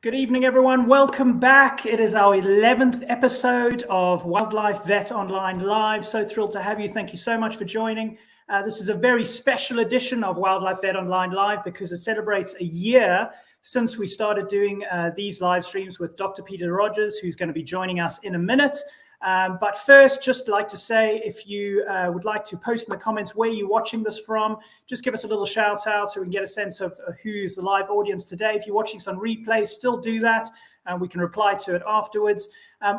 Good evening, everyone. Welcome back. It is our 11th episode of Wildlife Vet Online Live. So thrilled to have you. Thank you so much for joining. This is a very special edition of Wildlife Vet Online Live because it celebrates a year since we started doing these live streams with Dr. Peter Rogers, who's going to be joining us in a minute. But first, just like to say, if you would like to post in the comments where you're watching this from, just give us a little shout out so we can get a sense of who's the live audience today. If you're watching us on replay, still do that, and we can reply to it afterwards.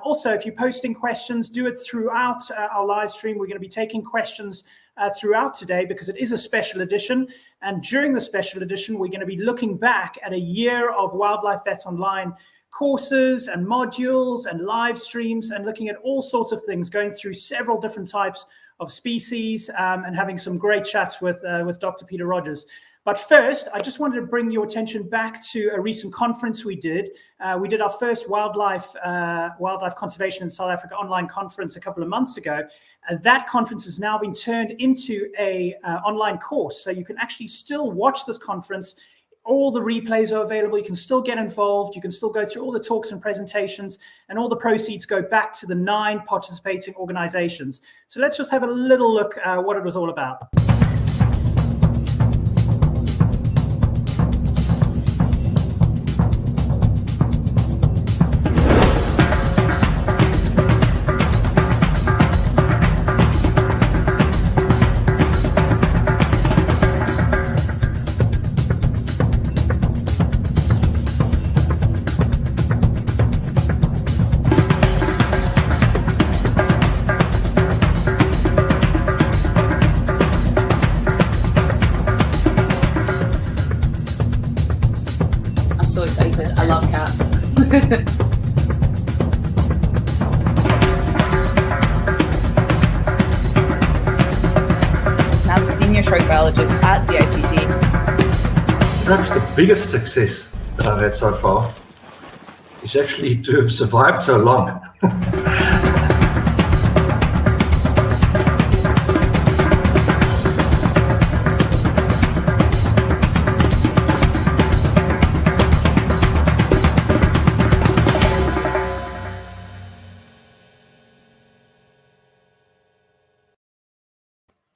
Also, if you're posting questions, do it throughout our live stream. We're going to be taking questions throughout today because it is a special edition. And during the special edition, we're going to be looking back at a year of Wildlife Vet Online courses and modules and live streams and looking at all sorts of things, going through several different types of species and having some great chats with Dr. Peter Rogers. But first, I just wanted to bring your attention back to a recent conference we did. We did our first wildlife conservation in South Africa online conference a couple of months ago. That conference has now been turned into a online course. So you can actually still watch this conference. All the replays are available. You can still get involved. You can still go through all the talks and presentations, and all the proceeds go back to the 9 participating organizations. So let's just have a little look at what it was all about. Perhaps the biggest success that I've had so far is actually to have survived so long.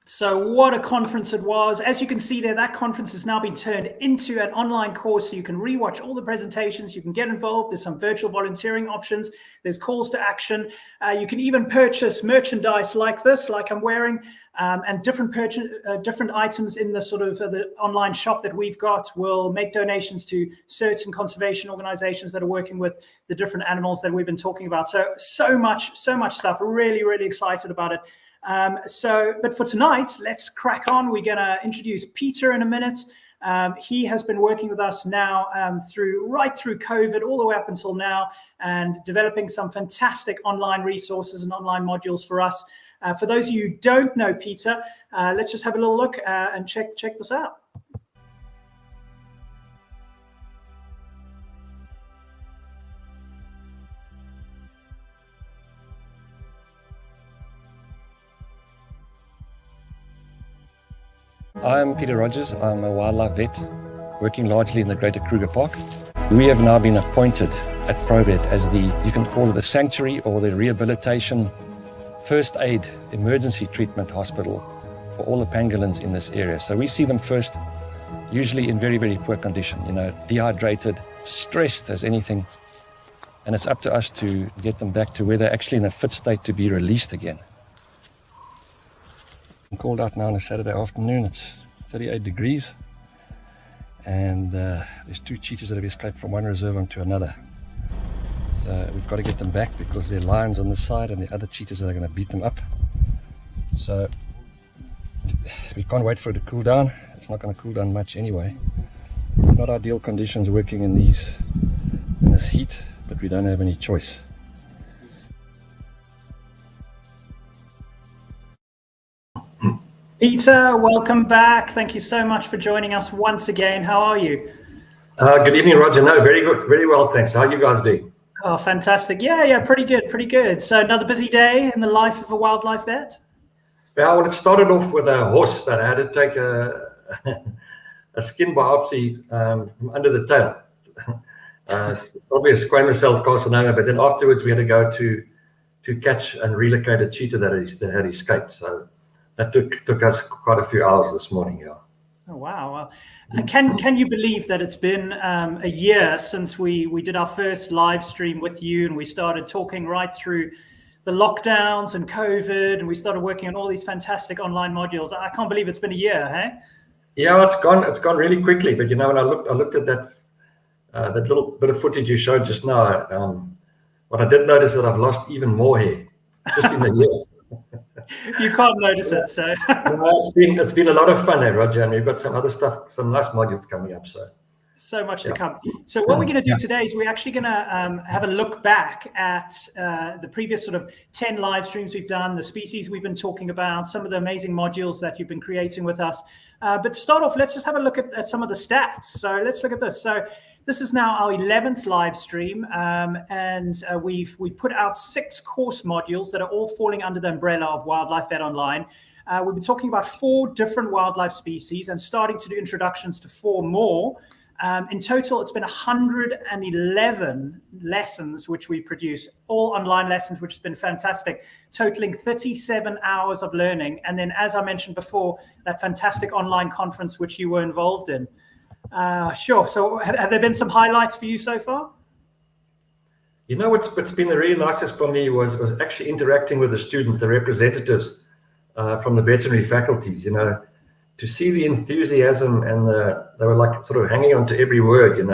So what a conference it was. As you can see there, that conference has now been turned into an online course, so you can rewatch all the presentations, you can get involved, there's some virtual volunteering options, there's calls to action. You can even purchase merchandise like this, like I'm wearing, and different items in the sort of the online shop that we've got. Will make donations to certain conservation organizations that are working with the different animals that we've been talking about. So much stuff. Really, really excited about it. But for tonight, let's crack on. We're going to introduce Peter in a minute. He has been working with us now right through COVID, all the way up until now, and developing some fantastic online resources and online modules for us. For those of you who don't know Peter, let's just have a little look and check this out. I'm Peter Rogers. I'm a wildlife vet working largely in the Greater Kruger Park. We have now been appointed at ProVet as you can call it the sanctuary or the rehabilitation first aid emergency treatment hospital for all the pangolins in this area. So we see them first, usually in very, very poor condition, dehydrated, stressed as anything. And it's up to us to get them back to where they're actually in a fit state to be released again. I'm called out now on a Saturday afternoon. It's 38 degrees and there's 2 cheetahs that have escaped from one reserve onto another. So we've got to get them back because there are lions on this side and the other cheetahs that are going to beat them up. So we can't wait for it to cool down. It's not going to cool down much anyway. Not ideal conditions working in this heat, but we don't have any choice. Peter, welcome back. Thank you so much for joining us once again. How are you? Good evening, Roger. No, very good. Very well, thanks. How are you guys doing? Oh, fantastic. Yeah, pretty good. So another busy day in the life of a wildlife vet? Yeah, well, it started off with a horse that I had to take a skin biopsy from under the tail. Probably a squamous cell carcinoma, but then afterwards we had to go to catch and relocate a cheetah that had escaped. So that took us quite a few hours this morning. Yeah. Oh, wow. Can you believe that it's been a year since we did our first live stream with you, and we started talking right through the lockdowns and COVID, and we started working on all these fantastic online modules. I can't believe it's been a year, hey? Yeah, it's gone really quickly. But when I looked at that little bit of footage you showed just now, what I did notice that I've lost even more hair just in a year. You can't notice it, so. It's been a lot of fun, Roger, and we've got some other stuff, some nice modules coming up. So much to come. So what we're going to do today is we're actually going to have a look back at the previous sort of 10 live streams we've done, the species we've been talking about, some of the amazing modules that you've been creating with us. But to start off, let's just have a look at some of the stats. So let's look at this. So this is now our 11th live stream, and we've put out 6 course modules that are all falling under the umbrella of Wildlife Vet Online. We've been talking about 4 different wildlife species and starting to do introductions to 4 more. In total, it's been 111 lessons which we've produced, all online lessons, which has been fantastic, totaling 37 hours of learning. And then, as I mentioned before, that fantastic online conference which you were involved in. Sure. So have there been some highlights for you so far? What's been the really nicest for me was actually interacting with the students, the representatives from the veterinary faculties, to see the enthusiasm, and they were like sort of hanging on to every word, and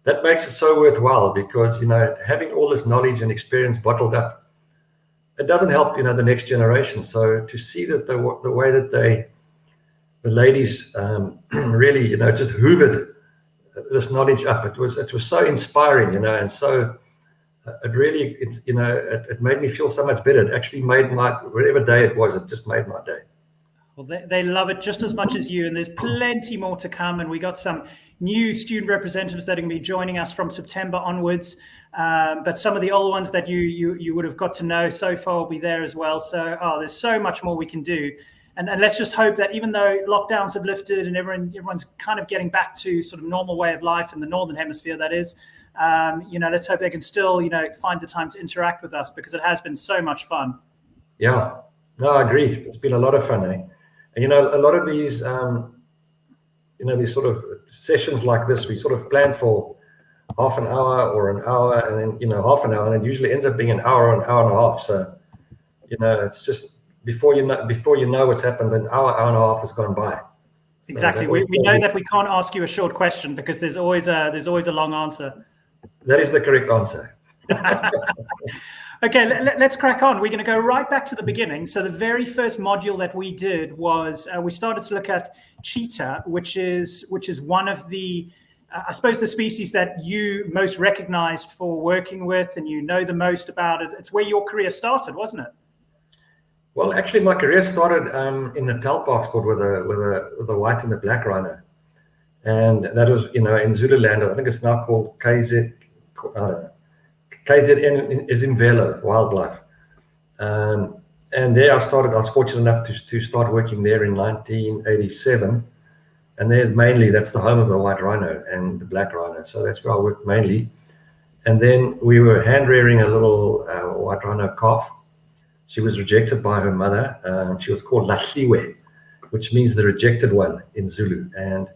that makes it so worthwhile, because having all this knowledge and experience bottled up, it doesn't help the next generation. So to see that the way that the ladies really just hoovered this knowledge up, it was so inspiring, and so it really it made me feel so much better. It actually made whatever day it was, it just made my day. Well, they love it just as much as you, and there's plenty more to come. And we got some new student representatives that are going to be joining us from September onwards. But some of the old ones that you would have got to know so far will be there as well. So there's so much more we can do. And let's just hope that even though lockdowns have lifted and everyone's kind of getting back to sort of normal way of life in the Northern Hemisphere, that is, let's hope they can still, find the time to interact with us, because it has been so much fun. Yeah, no, I agree. It's been a lot of fun, eh? And, a lot of these, these sort of sessions like this, we sort of plan for half an hour or an hour, and then, half an hour, and it usually ends up being an hour and a half. So, it's just before you know what's happened, an hour and a half has gone by. Exactly. So we know that we can't ask you a short question, because there's always a long answer. That is the correct answer. Okay, let's crack on. We're going to go right back to the beginning. So the very first module that we did was we started to look at cheetah, which is one of the, I suppose, the species that you most recognized for working with, and the most about it. It's where your career started, wasn't it? Well, actually, my career started in the Telpark sport with a white and the black rhino, and that was in Zululand. I think it's now called KZN is in Velo Wildlife, and there I was fortunate enough to start working there in 1987, and there that's the home of the white rhino and the black rhino, so that's where I worked mainly. And then we were hand rearing a little white rhino calf. She was rejected by her mother. She was called Lahliwe, which means the rejected one in Zulu. And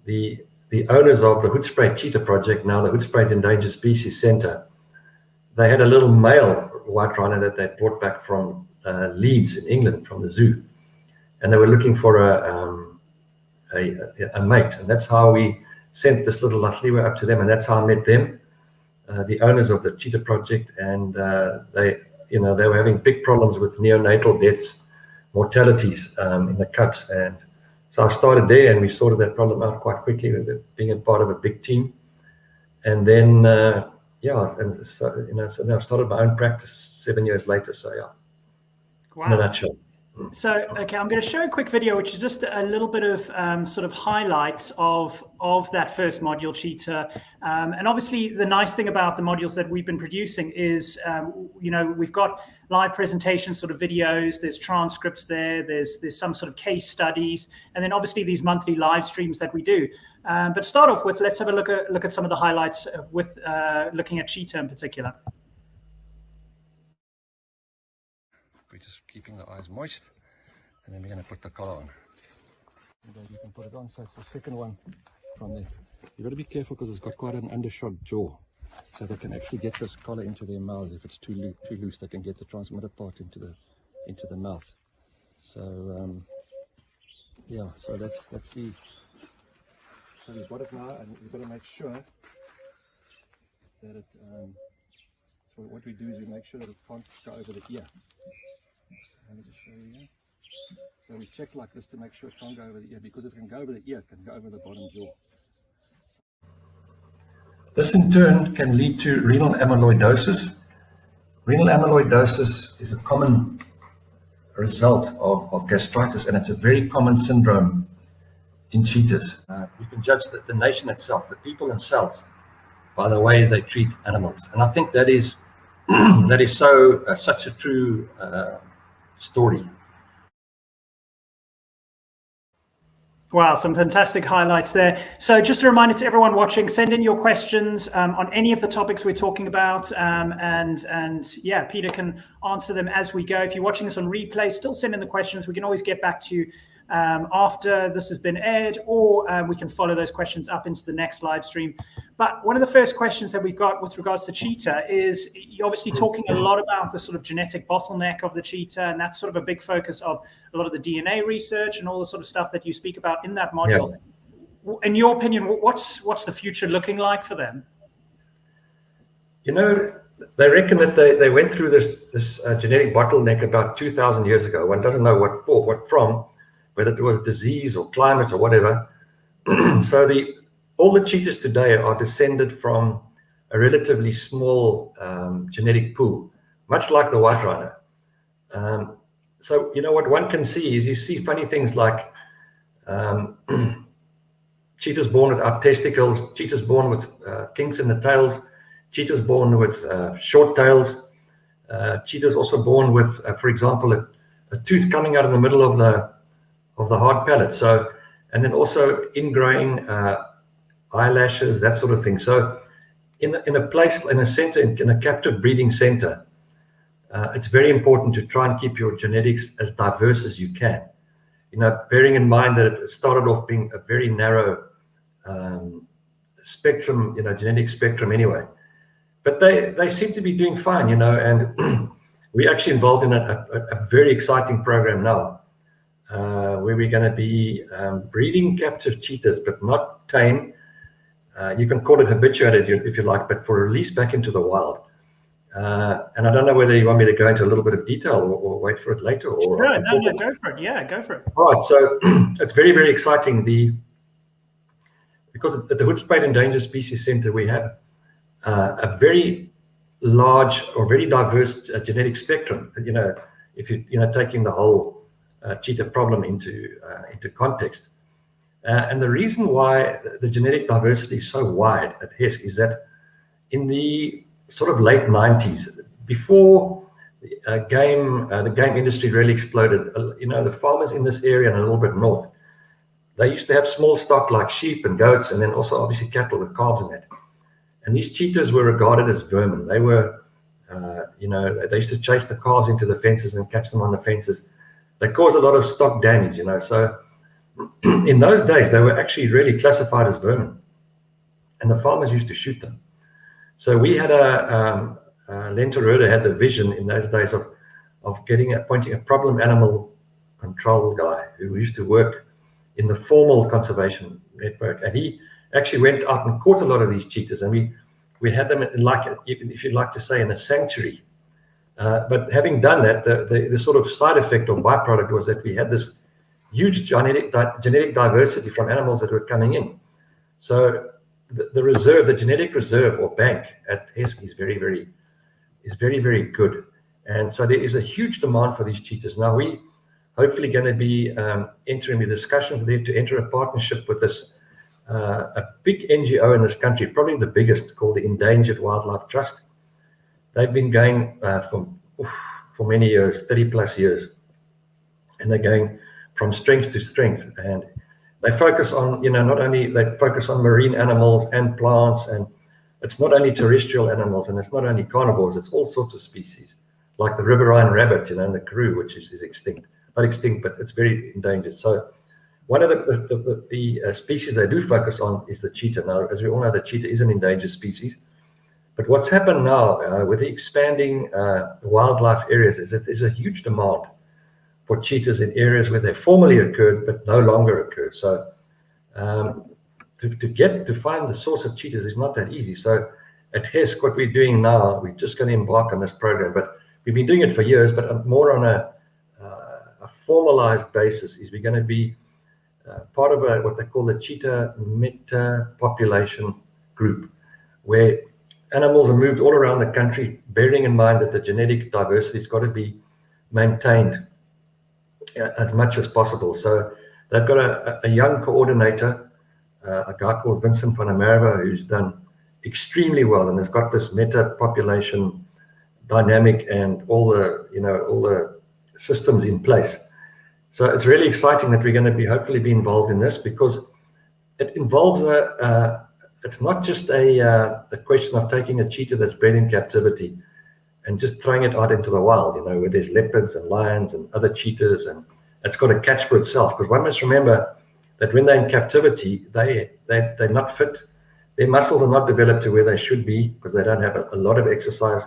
the owners of the Hoedspruit Cheetah Project, now the Hoedspruit Endangered Species Center, they had a little male white rhino that they brought back from Leeds in England, from the zoo, and they were looking for a mate, and that's how we sent this little Lahliwe up to them, and that's how I met them, the owners of the Cheetah Project. And they were having big problems with neonatal deaths, mortalities in the cubs, and so I started there, and we sorted that problem out quite quickly with it being a part of a big team. And then so now I started my own practice 7 years later. So yeah, wow. In a nutshell. So, okay, I'm going to show a quick video, which is just a little bit of sort of highlights of that first module, Cheetah. And obviously, the nice thing about the modules that we've been producing is, you know, we've got live presentation sort of videos, there's transcripts there, there's some sort of case studies, and then obviously these monthly live streams that we do. But to start off with, let's have a look at some of the highlights with looking at Cheetah in particular. We're just keeping the eyes moist, and then we're going to put the collar on. And you can put it on, so it's the second one from there. You've got to be careful because it's got quite an undershot jaw, so they can actually get this collar into their mouths. If it's too loose, they can get the transmitter part into the mouth. So yeah, so that's the. So you've got it now, and you've got to make sure that it. So what we do is we make sure that it can't go over the ear. Let me just show you here. So we check like this to make sure it can't go over the ear, because if it can go over the ear, it can go over the bottom jaw. This in turn can lead to renal amyloidosis. Renal amyloidosis is a common result of gastritis, and it's a very common syndrome in cheetahs. You can judge the nation itself, the people themselves, by the way they treat animals. And I think that is that is such a true story. Wow, some fantastic highlights there. So just a reminder to everyone watching, send in your questions on any of the topics we're talking about. And yeah, Peter can answer them as we go. If you're watching this on replay, still send in the questions. We can always get back to you after this has been aired, or we can follow those questions up into the next live stream. But one of the first questions that we've got with regards to Cheetah is, you're obviously talking a lot about the sort of genetic bottleneck of the cheetah, and that's sort of a big focus of a lot of the DNA research and all the sort of stuff that you speak about in that module. Yeah. In your opinion, what's the future looking like for them? You know, they reckon that they went through this genetic bottleneck about 2,000 years ago. One doesn't know what from, whether it was disease or climate or whatever. So all the cheetahs today are descended from a relatively small genetic pool, much like the white rhino. So, you know, what one can see is, you see funny things like cheetahs born without testicles, cheetahs born with kinks in the tails, cheetahs born with short tails, cheetahs also born with, for example, a tooth coming out in the middle of the hard palate. So, and then also ingrowing eyelashes, that sort of thing. So in a place, in a center, in a captive breeding center, it's very important to try and keep your genetics as diverse as you can. You know, bearing in mind that it started off being a very narrow spectrum, you know, genetic spectrum anyway. But they seem to be doing fine, you know, and we're actually involved in a very exciting program now, where we're going to be breeding captive cheetahs, but not tame. You can call it habituated if you like, but for release back into the wild. And I don't know whether you want me to go into a little bit of detail or wait for it later. Or no, go for it. Yeah, go for it. All right, so it's very, very exciting. Because at the Hoedspruit Endangered Species Center, we have a very large or very diverse genetic spectrum. You know, if you're taking the whole cheetah problem into context. And the reason why the genetic diversity is so wide at HESC is that in the sort of late 90s, before the game industry really exploded, you know, the farmers in this area and a little bit north, they used to have small stock like sheep and goats, and then also obviously cattle with calves in it. And these cheetahs were regarded as vermin. They were, you know, they used to chase the calves into the fences and catch them on the fences. They caused a lot of stock damage, you know. So in those days, they were actually really classified as vermin, and the farmers used to shoot them. So we had Lenterode had the vision in those days of appointing a problem animal control guy who used to work in the formal conservation network, and he actually went out and caught a lot of these cheetahs, and we had them in, like, if you'd like to say, in a sanctuary. But having done that, the sort of side effect or byproduct was that we had this huge genetic diversity from animals that were coming in. So the reserve, the genetic reserve or bank at HESC is very, very good. And so there is a huge demand for these cheetahs. Now hopefully going to be entering the discussions there to enter a partnership with this a big NGO in this country, probably the biggest, called the Endangered Wildlife Trust. They've been going for many years, 30 plus years, and they're going from strength to strength. And they focus on, not only they focus on marine animals and plants, and it's not only terrestrial animals, and it's not only carnivores, it's all sorts of species, like the riverine rabbit, and the karoo, which is extinct. Not extinct, but it's very endangered. So one of the species they do focus on is the cheetah. Now, as we all know, the cheetah is an endangered species. But what's happened now with the expanding wildlife areas is that there's a huge demand for cheetahs in areas where they formerly occurred but no longer occur. So to find the source of cheetahs is not that easy. So at HESC, what we're doing now, we're just going to embark on this program, but we've been doing it for years, but more on a formalized basis. Is we're going to be part of what they call the cheetah meta population group, where animals are moved all around the country, bearing in mind that the genetic diversity has got to be maintained as much as possible. So they've got a young coordinator, a guy called Vincent van der Merwe, who's done extremely well and has got this meta population dynamic and all the systems in place. So it's really exciting that we're going to be hopefully be involved in this, because it involves it's not just a question of taking a cheetah that's bred in captivity and just throwing it out into the wild, where there's leopards and lions and other cheetahs, and it's got to catch for itself. Because one must remember that when they're in captivity, they're not fit. Their muscles are not developed to where they should be because they don't have a lot of exercise,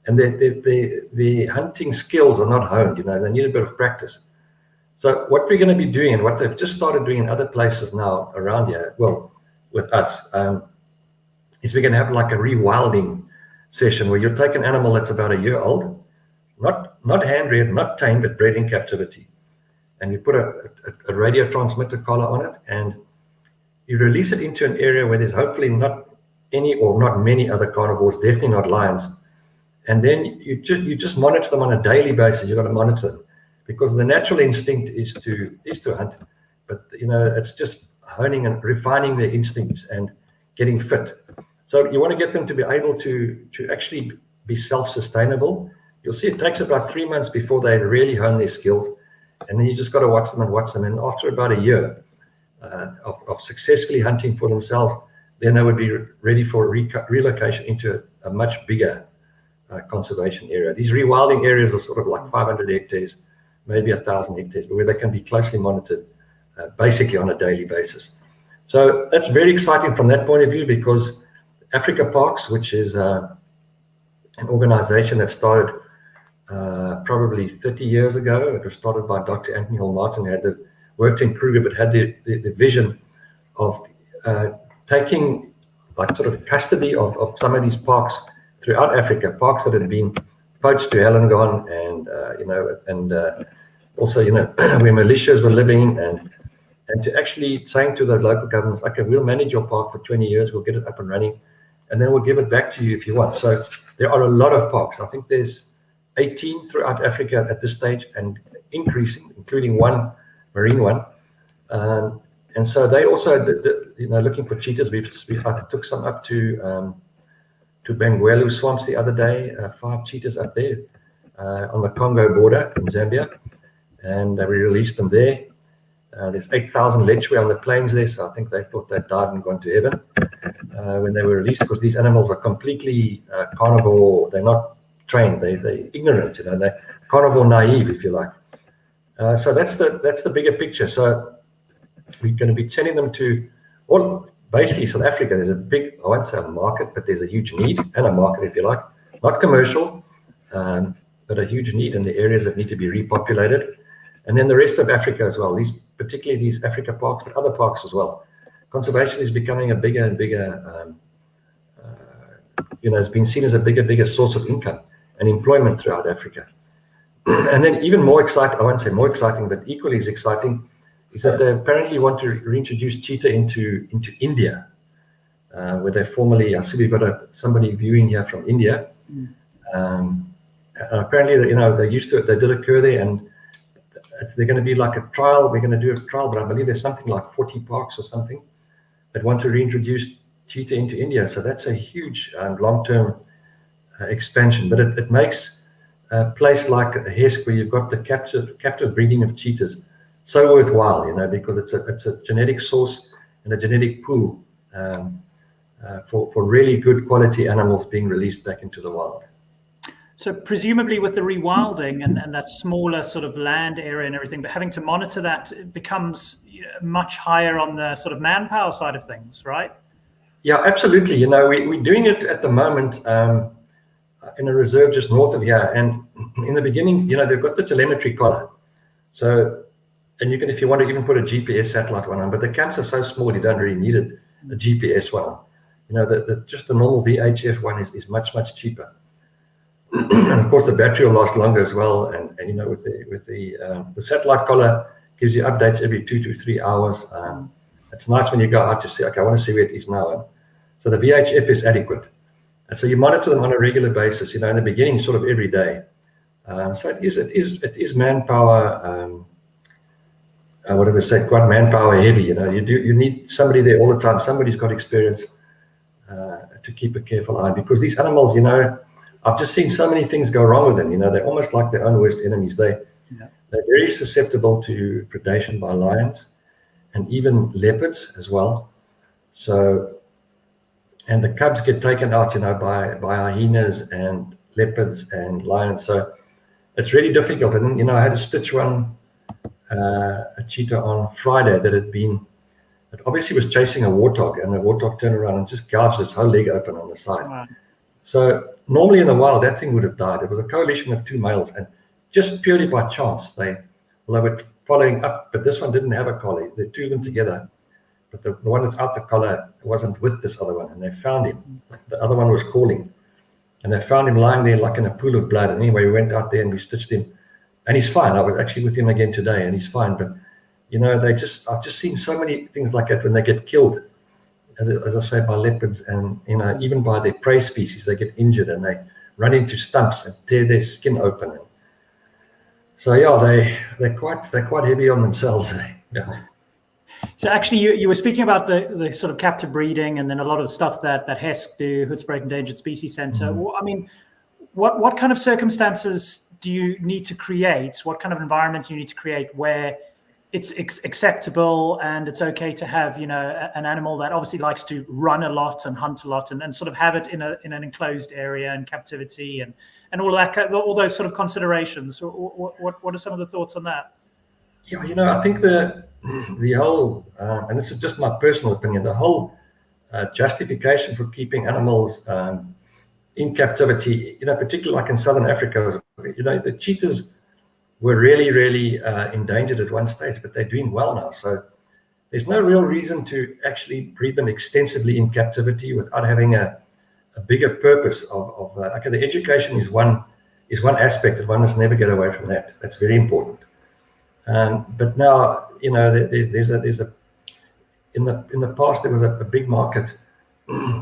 and the hunting skills are not honed. They need a bit of practice. So what we're going to be doing, and what they've just started doing in other places now around here, well, with us, is we're going to have like a rewilding session where you'll take an animal that's about a year old, not hand-reared, not tamed, but bred in captivity, and you put a radio transmitter collar on it, and you release it into an area where there's hopefully not any or not many other carnivores, definitely not lions, and then you just monitor them on a daily basis. You've got to monitor them, because the natural instinct is to hunt, but it's just honing and refining their instincts and getting fit. So you want to get them to be able to actually be self-sustainable. You'll see it takes about 3 months before they really hone their skills, and then you just got to watch them, and after about a year of successfully hunting for themselves, then they would be ready for relocation into a much bigger conservation area. These rewilding areas are sort of like 500 hectares, maybe 1,000 hectares, but where they can be closely monitored basically on a daily basis. So that's very exciting from that point of view, because Africa Parks, which is an organization that started probably 30 years ago. It was started by Dr. Anthony Hall Martin, who worked in Kruger, but had the vision of taking like sort of custody of some of these parks throughout Africa, parks that had been poached to hell and gone, and also where militias were living, and to actually saying to the local governments, okay, we'll manage your park for 20 years, we'll get it up and running, and then we'll give it back to you if you want. So there are a lot of parks. I think there's 18 throughout Africa at this stage, and increasing, including one marine one. And so they also, looking for cheetahs. I took some up to Bangwelu swamps the other day, 5 cheetahs up there on the Congo border in Zambia, and we released them there. There's 8,000 lechwe on the plains there, so I think they thought they'd died and gone to heaven when they were released, because these animals are completely carnivore. They're not trained. They're ignorant. They're carnivore naive, if you like. So that's the bigger picture. So we're going to be sending them to, well, basically South Africa. There's a big, I won't say a market, but there's a huge need, and a market, if you like, not commercial, but a huge need in the areas that need to be repopulated. And then the rest of Africa as well, particularly these Africa parks, but other parks as well. Conservation is becoming a bigger and bigger, it's been seen as a bigger source of income and employment throughout Africa. And then even more exciting, I won't say more exciting, but equally as exciting, is that they apparently want to reintroduce cheetah into India, where they formerly, I see we've got somebody viewing here from India. Apparently, they used to, they did occur there, and they're going to be like a trial. We're going to do a trial, but I believe there's something like 40 parks or something that want to reintroduce cheetah into India. So that's a huge long-term expansion. But it makes a place like Hesk, where you've got the captive breeding of cheetahs, so worthwhile, because it's a genetic source and a genetic pool for really good quality animals being released back into the wild. So presumably with the rewilding and that smaller sort of land area and everything, but having to monitor that, it becomes much higher on the sort of manpower side of things, right? Yeah, absolutely. We're doing it at the moment in a reserve just north of here. And in the beginning, they've got the telemetry collar. So, and you can, if you want to even put a GPS satellite one on, but the camps are so small, you don't really need a GPS one. Just the normal VHF one is much, much cheaper. And of course, the battery will last longer as well. And with the satellite collar gives you updates every 2 to 3 hours. It's nice when you go out to see, okay, I want to see where it is now. So the VHF is adequate. And so you monitor them on a regular basis, in the beginning, sort of every day. So it is manpower, whatever say, quite manpower heavy. You need somebody there all the time. Somebody's got experience to keep a careful eye, because these animals, I've just seen so many things go wrong with them. They're almost like their own worst enemies. They're very susceptible to predation by lions and even leopards as well. So, and the cubs get taken out, by hyenas and leopards and lions. So it's really difficult. And I had to stitch a cheetah on Friday that it obviously was chasing a warthog, and the warthog turned around and just gouged its whole leg open on the side. Wow. So normally in the wild, that thing would have died. It was a coalition of 2 males, and just purely by chance, they were following up, but this one didn't have a collie. The 2 of them together, but the one without the collar wasn't with this other one, and they found him. The other one was calling, and they found him lying there like in a pool of blood. And anyway, we went out there and we stitched him, and he's fine. I was actually with him again today, and he's fine. But I've just seen so many things like that when they get killed, as I say, by leopards, and even by their prey species. They get injured and they run into stumps and tear their skin open. So yeah, they're quite heavy on themselves. Yeah. So actually, you were speaking about the sort of captive breeding, and then a lot of the stuff that Hesk do, Hoedspruit Endangered Species Center. Well, I mean, what kind of circumstances do you need to create? What kind of environment do you need to create where it's acceptable and it's okay to have, an animal that obviously likes to run a lot and hunt a lot, and sort of have it in an enclosed area and captivity and all of that, all those sort of considerations? What are some of the thoughts on that? Yeah, I think the whole, and this is just my personal opinion, the whole justification for keeping animals in captivity, particularly like in Southern Africa, the cheetahs were really, really endangered at one stage, but they're doing well now. So there's no real reason to actually breed them extensively in captivity without having a bigger purpose of okay, the education is one aspect, and one must never get away from that. That's very important. But now, there's a in the past there was a big market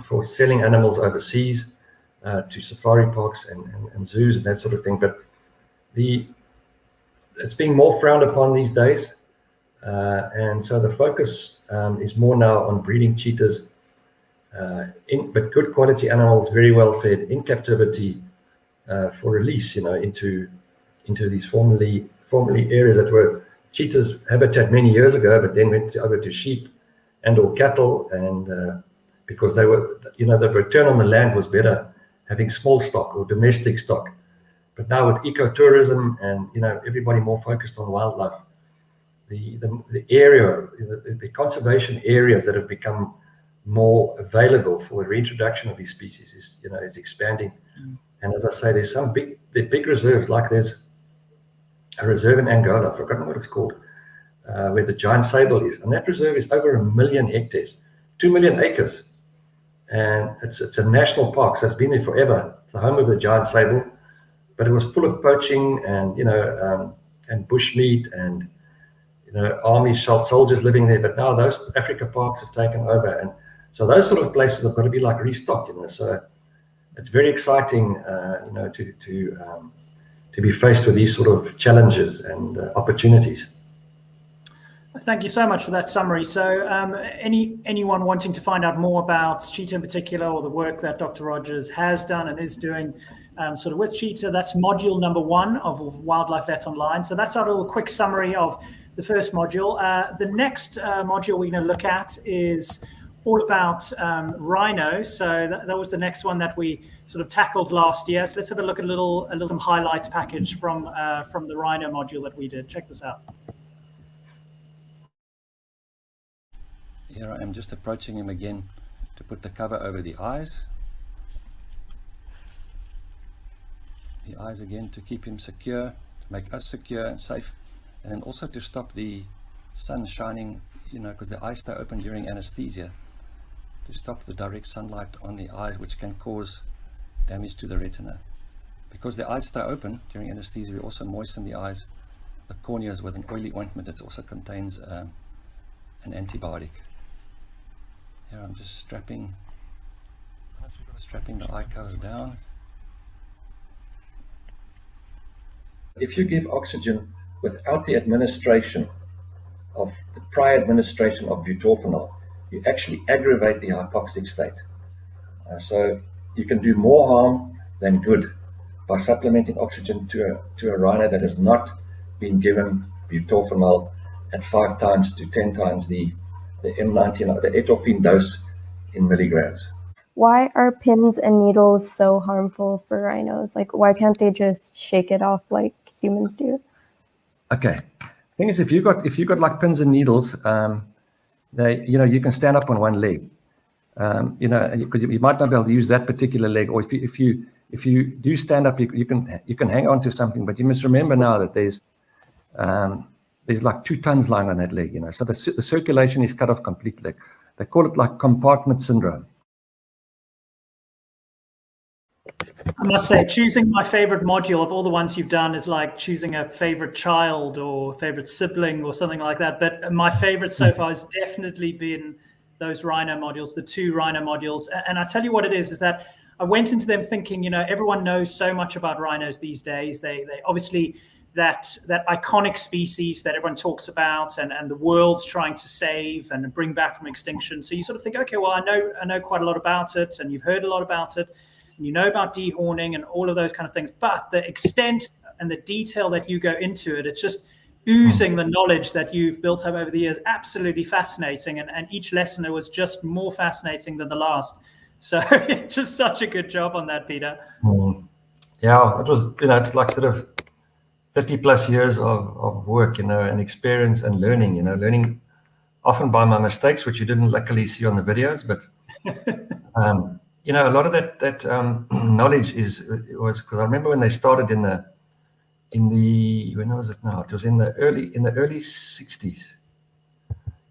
for selling animals overseas to safari parks and zoos and that sort of thing. But it's being more frowned upon these days, and so the focus is more now on breeding cheetahs, but good quality animals, very well fed, in captivity for release, into these formerly areas that were cheetahs' habitat many years ago, but then went over to sheep and or cattle, and because they were, the return on the land was better having small stock or domestic stock. But now with ecotourism and everybody more focused on wildlife, the area, the conservation areas that have become more available for the reintroduction of these species is expanding. And as I say, there's some big reserves, like there's a reserve in Angola, I've forgotten what it's called, where the giant sable is, and that reserve is over 1 million hectares, 2 million acres, and it's a national park, so it's been there forever. It's the home of the giant sable. But it was full of poaching and and bushmeat and army soldiers living there. But now those Africa parks have taken over, and so those sort of places have got to be like restocked. So it's very exciting, be faced with these sort of challenges and opportunities. Thank you so much for that summary. So anyone wanting to find out more about Cheetah in particular, or the work that Dr. Rogers has done and is doing sort of with Cheetah, that's module number 1 of Wildlife Vet Online. So that's our little quick summary of the first module. The next module we're going to look at is all about Rhino. So that was the next one that we sort of tackled last year. So let's have a look at a little highlights package from the Rhino module that we did. Check this out. Here I am just approaching him again to put the cover over the eyes. The eyes again to keep him secure, to make us secure and safe, and then also to stop the sun shining, because the eyes stay open during anesthesia, to stop the direct sunlight on the eyes, which can cause damage to the retina. Because the eyes stay open during anesthesia, we also moisten the eyes, the corneas, with an oily ointment that also contains an antibiotic. Here I'm just strapping the eye cover down. If you give oxygen without the administration of the prior administration of butorphanol, you actually aggravate the hypoxic state. So you can do more harm than good by supplementing oxygen to a rhino that has not been given butorphanol at 5 times to 10 times the M19, the etofine dose in milligrams. Why are pins and needles so harmful for rhinos? Like, why can't they just shake it off like humans do? Okay. The thing is, if you got like pins and needles, they, you can stand up on one leg. Because you might not be able to use that particular leg, or if you do stand up, you can hang on to something. But you must remember now that there's like 2 tons lying on that leg, so the circulation is cut off completely. They call it like compartment syndrome. I must say, choosing my favorite module of all the ones you've done is like choosing a favorite child or favorite sibling or something like that. But my favorite so far has definitely been those Rhino modules, the 2 Rhino modules. And I tell you what it is that I went into them thinking, everyone knows so much about rhinos these days. They obviously, that iconic species that everyone talks about and the world's trying to save and bring back from extinction. So you sort of think, okay, well, I know quite a lot about it, and you've heard a lot about it, and you know about dehorning and all of those kind of things. But the extent and the detail that you go into it, it's just oozing the knowledge that you've built up over the years. Absolutely fascinating. And each lesson was just more fascinating than the last. So just such a good job on that, Peter. Yeah, it was, it's like sort of 30 plus years of work, and experience and learning, learning often by my mistakes, which you didn't luckily see on the videos, but, a lot of that knowledge was because I remember when they started in the, when was it now? It was in the early 60s.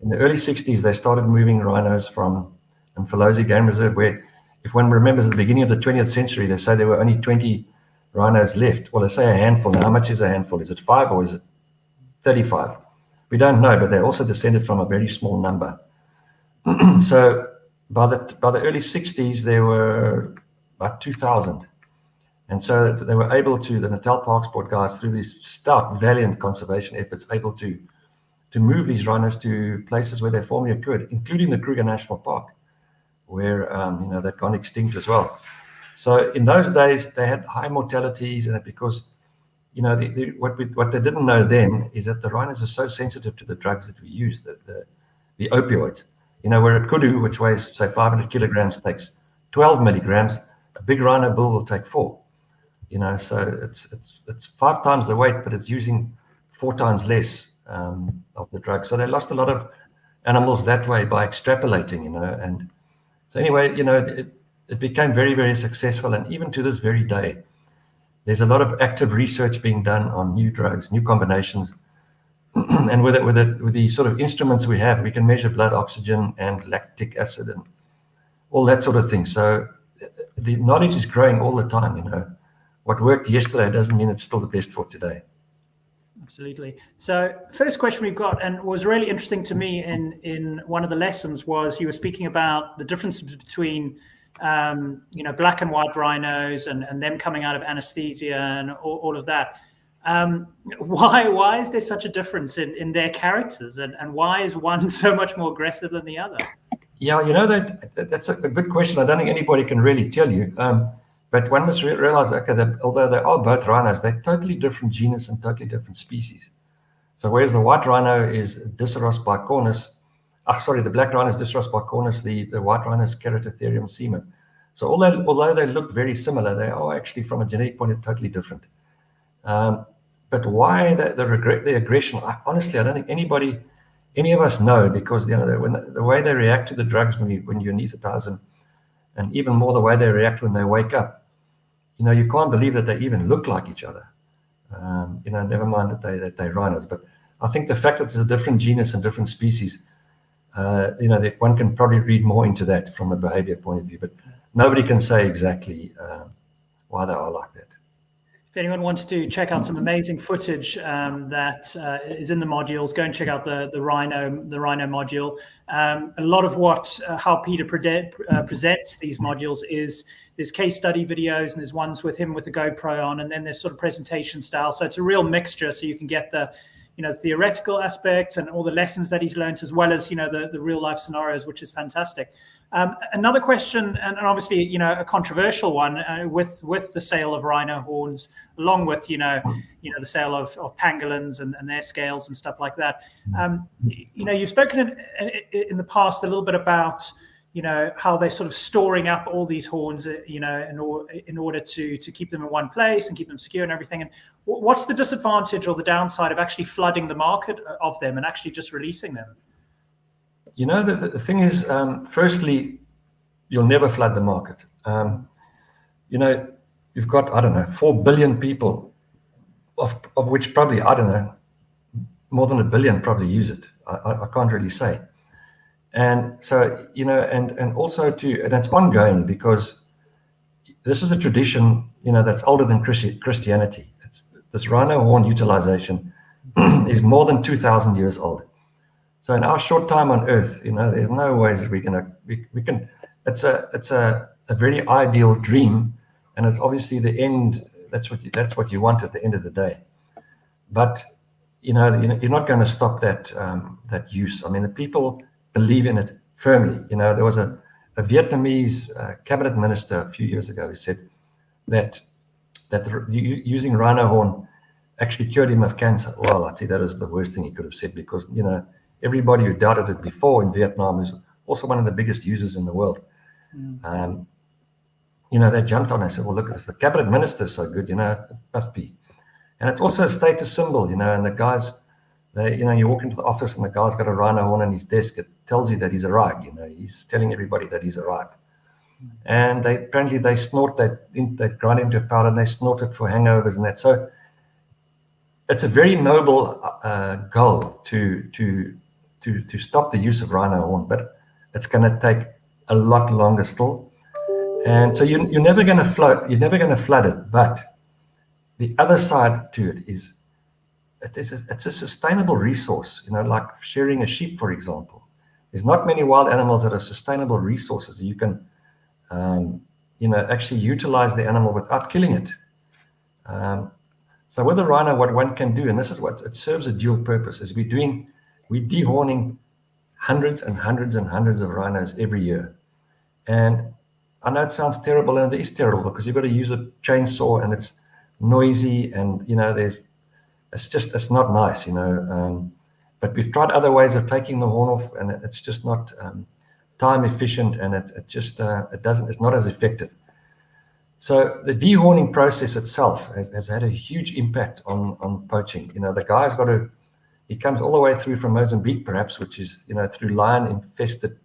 In the early 60s, they started moving rhinos from Mfolozi Game Reserve, where, if one remembers at the beginning of the 20th century, they say there were only 20 rhinos left. Well, they say a handful. Now, how much is a handful? Is it 5 or is it 35? We don't know, but they also descended from a very small number. So by the early 60s, there were about 2,000. And so they were able to, the Natal Park Sport guys, through these stout, valiant conservation efforts, able to move these rhinos to places where they formerly occurred, including the Kruger National Park, where, they'd gone extinct as well. So in those days, they had high mortalities, and because, what they didn't know then is that the rhinos are so sensitive to the drugs that we use, the opioids. Where a kudu, which weighs, say, 500 kilograms, takes 12 milligrams, a big rhino bull will take 4. So it's 5 times the weight, but it's using 4 times less of the drug. So they lost a lot of animals that way by extrapolating, and so anyway, it became very, very successful. And even to this very day, there's a lot of active research being done on new drugs, new combinations. And with the sort of instruments we have, we can measure blood oxygen and lactic acid and all that sort of thing. So the knowledge is growing all the time. What worked yesterday doesn't mean it's still the best for today. Absolutely. So first question we've got, and was really interesting to me in one of the lessons, was you were speaking about the differences between black and white rhinos and them coming out of anesthesia and all of that. Why is there such a difference in their characters, and why is one so much more aggressive than the other? Yeah, that's a good question. I don't think anybody can really tell you. But one must realize, okay, that although they are both rhinos, they're totally different genus and totally different species. So whereas the white rhino is Diceros bicornis, the black rhino is Diceros bicornis, the white rhino is Keratotherium seaman. So although they look very similar, they are actually from a genetic point of view totally different. But why the aggression? Honestly, I don't think any of us know, because the way they react to the drugs when you anesthetize them, and even more the way they react when they wake up, you can't believe that they even look like each other. Never mind that they're rhinos. But I think the fact that there's a different genus and different species, that one can probably read more into that from a behavior point of view. But nobody can say exactly why they are like that. If anyone wants to check out some amazing footage that is in the modules, go and check out the Rhino module. A lot of how Peter presents these modules is there's case study videos, and there's ones with him with the GoPro on, and then there's sort of presentation style. So it's a real mixture. So you can get the theoretical aspects and all the lessons that he's learned, as well as the real life scenarios, which is fantastic. Another question, and obviously a controversial one, with the sale of rhino horns, along with the sale of pangolins and their scales and stuff like that. You've spoken in the past a little bit about how they're sort of storing up all these horns, in order to keep them in one place and keep them secure and everything. And what's the disadvantage or the downside of actually flooding the market of them and actually just releasing them? The thing is, firstly, you'll never flood the market. You've got, 4 billion people, of which probably, more than 1 billion probably use it. I can't really say. And so, and also and it's ongoing, because this is a tradition, that's older than Christianity. This rhino horn utilization is more than 2,000 years old. So in our short time on Earth, there's no ways that we can. It's a very ideal dream, and it's obviously the end. That's what you want at the end of the day. But you're not going to stop that use. I mean, the people believe in it firmly. There was a Vietnamese cabinet minister a few years ago who said that using rhino horn actually cured him of cancer. Well, I think that was the worst thing he could have said, because everybody who doubted it before in Vietnam is also one of the biggest users in the world. They jumped on. I said, well, look, if the cabinet minister is so good, it must be. And it's also a status symbol, and the guys, you walk into the office and the guy's got a rhino horn on his desk. It tells you that he's a rag. He's telling everybody that he's a rag. And they snort that, they grind into a powder, and they snort it for hangovers and that. So it's a very noble goal to stop the use of rhino horn, but it's going to take a lot longer still. And so you're never going to flood it. But the other side to it is, it's a sustainable resource. Like shearing a sheep, for example. There's not many wild animals that are sustainable resources. You can, actually utilize the animal without killing it. So with the rhino, what one can do, and this is what it serves a dual purpose, is we're dehorning hundreds and hundreds and hundreds of rhinos every year. And I know it sounds terrible, and it is terrible, because you've got to use a chainsaw, and it's noisy, and it's not nice, but we've tried other ways of taking the horn off, and it's just not time efficient, and it's not as effective. So the dehorning process itself has had a huge impact on poaching. The guy's he comes all the way through from Mozambique, perhaps, which is, through lion-infested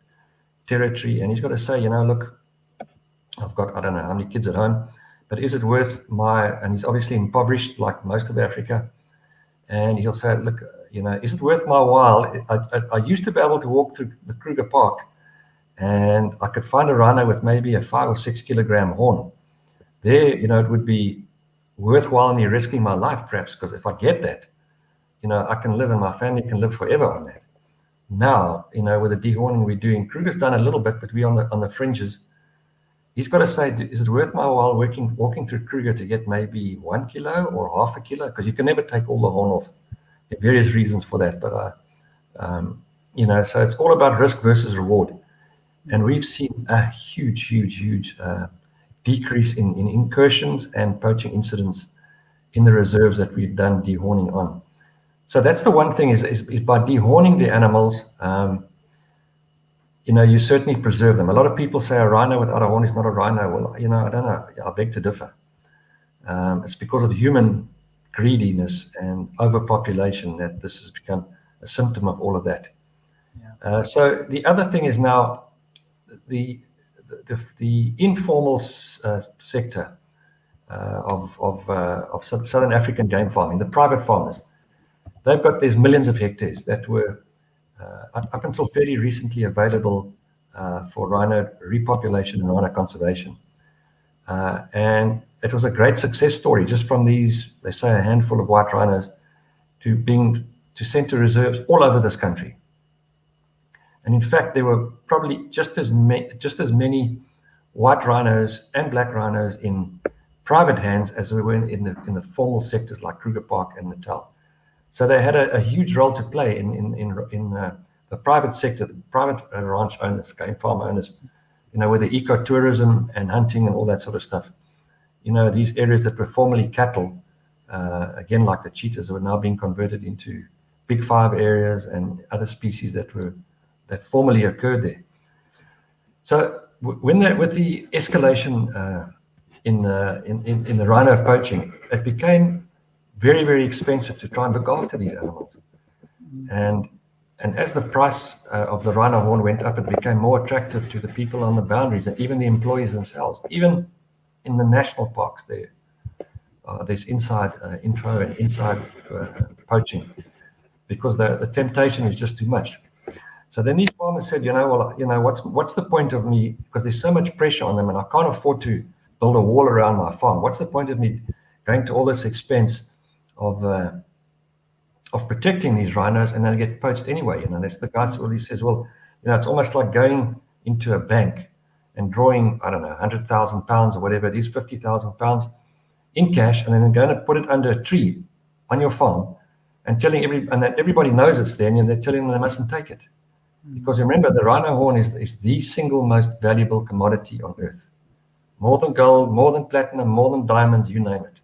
territory, and he's got to say, look, I've got, I don't know how many kids at home, but is it worth and he's obviously impoverished like most of Africa, and he'll say, look, is it worth my while? I used to be able to walk through the Kruger Park, and I could find a rhino with maybe a 5 or 6 kilogram horn. There, it would be worthwhile me risking my life, perhaps, because if I get that, I can live, and my family can live forever on that. Now, with the dehorning we're doing, Kruger's done a little bit, but we're on the fringes. he's got to say, is it worth my while walking through Kruger to get maybe 1 kilo or half a kilo? Because you can never take all the horn off. There are various reasons for that, but so it's all about risk versus reward. And we've seen a huge decrease in incursions and poaching incidents in the reserves that we've done dehorning on. So that's the one thing is by dehorning the animals, you certainly preserve them. A lot of people say a rhino without a horn is not a rhino. Well, I don't know. I beg to differ. It's because of human greediness and overpopulation that this has become a symptom of all of that. Yeah. So the other thing is now the informal sector of Southern African game farming, the private farmers. There's millions of hectares that were up until fairly recently available for rhino repopulation and rhino conservation. And it was a great success story just from these, they say, a handful of white rhinos to center reserves all over this country. And in fact, there were probably just as many white rhinos and black rhinos in private hands as there were in the formal sectors like Kruger Park and Natal. So they had a huge role to play in the private sector, the private ranch owners, game farm owners, with the ecotourism and hunting and all that sort of stuff. These areas that were formerly cattle, again, like the cheetahs, were now being converted into big 5 areas and other species that formerly occurred there. So with the escalation in the rhino poaching, it became very, very expensive to try and look after these animals. And as the price of the rhino horn went up, it became more attractive to the people on the boundaries and even the employees themselves. Even in the national parks, there's inside intro and inside poaching, because the temptation is just too much. So then these farmers said, what's the point of me, because there's so much pressure on them and I can't afford to build a wall around my farm. What's the point of me going to all this expense of protecting these rhinos and they get poached anyway? That's the guy who says, it's almost like going into a bank and drawing, I don't know, 100,000 pounds or whatever it is, 50,000 pounds in cash, and then going to put it under a tree on your farm and telling everybody knows it's there, and they're telling them they mustn't take it. Because remember, the rhino horn is the single most valuable commodity on earth. More than gold, more than platinum, more than diamonds, you name it.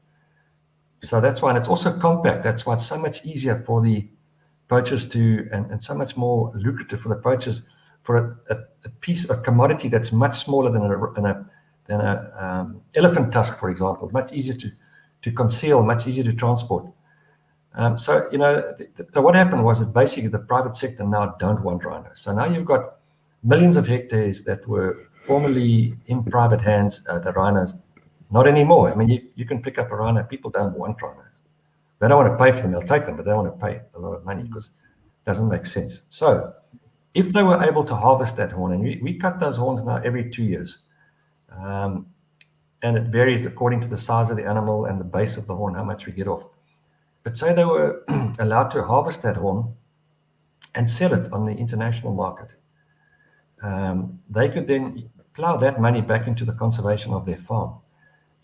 So that's why, and it's also compact. That's why it's so much easier for the poachers and so much more lucrative for the poachers for a commodity that's much smaller than a elephant tusk, for example. Much easier to conceal, much easier to transport. So what happened was that basically the private sector now don't want rhinos. So now you've got millions of hectares that were formerly in private hands, the rhinos, not anymore. I mean, you can pick up a rhino. People don't want rhinos. They don't want to pay for them. They'll take them, but they don't want to pay a lot of money because it doesn't make sense. So if they were able to harvest that horn, and we cut those horns now every 2 years, and it varies according to the size of the animal and the base of the horn, how much we get off. But say they were allowed to harvest that horn and sell it on the international market, they could then plow that money back into the conservation of their farm.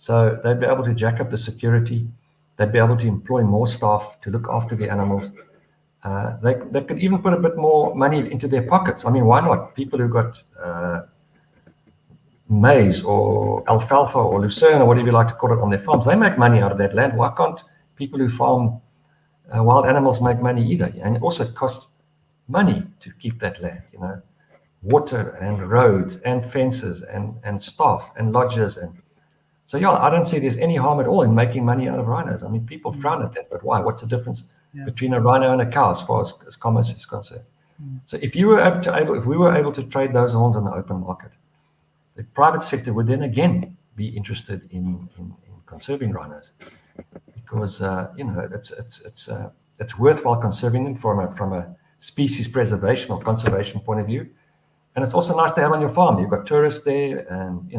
So they'd be able to jack up the security. They'd be able to employ more staff to look after the animals. They could even put a bit more money into their pockets. I mean, why not? People who've got maize or alfalfa or lucerne or whatever you like to call it on their farms, they make money out of that land. Why can't people who farm wild animals make money either? And it also costs money to keep that land, water and roads and fences and staff and lodges. And so, I don't see there's any harm at all in making money out of rhinos. I mean, people frown at that, but why? What's the difference between a rhino and a cow as far as commerce is concerned? So if we were able to trade those horns on the open market, the private sector would then again be interested in conserving rhinos, because it's worthwhile conserving them from a species preservation or conservation point of view, and it's also nice to have on your farm. You've got tourists there, and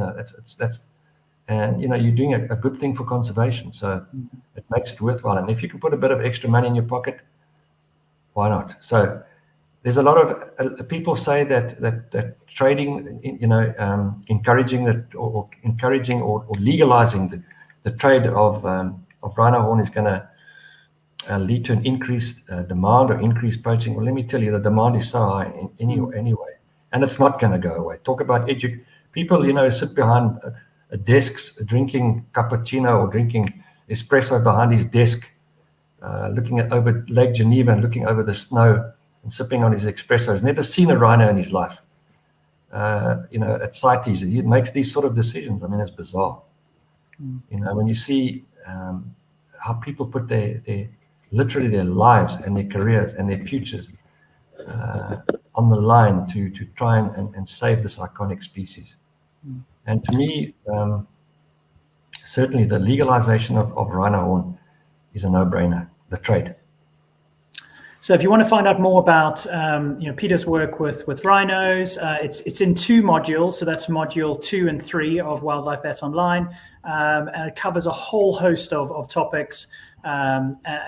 you're doing a good thing for conservation, so it makes it worthwhile. And if you can put a bit of extra money in your pocket, why not? So there's a lot of people say that trading, encouraging that or encouraging or legalizing the trade of rhino horn is going to lead to an increased demand or increased poaching. Well, let me tell you, the demand is so high anyway, and it's not going to go away. Talk about people, sit behind desks drinking cappuccino or drinking espresso behind his desk, looking at over Lake Geneva and looking over the snow and sipping on his espresso. He's never seen a rhino in his life. At CITES, he makes these sort of decisions. I mean, it's bizarre. When you see how people put literally their lives and their careers and their futures on the line to try and save this iconic species. And to me, certainly the legalization of rhino horn is a no-brainer, the trade. So if you want to find out more about Peter's work with rhinos, it's in 2 modules. So that's module 2 and 3 of Wildlife Vet Online, and it covers a whole host of topics.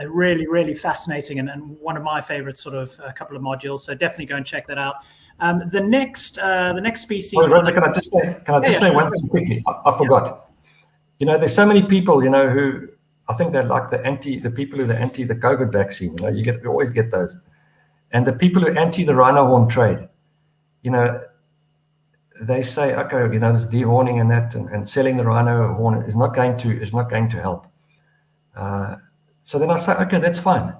Really, really fascinating, and one of my favorite sort of a couple of modules. So definitely go and check that out. The next species. Oh, Roger, can I just say one thing quickly? I forgot. There's so many people, who I think they're like the people who are anti the COVID vaccine. You always get those, and the people who are anti the rhino horn trade. They say, okay, this dehorning and that, and selling the rhino horn is not going to help. So then I say, okay, that's fine,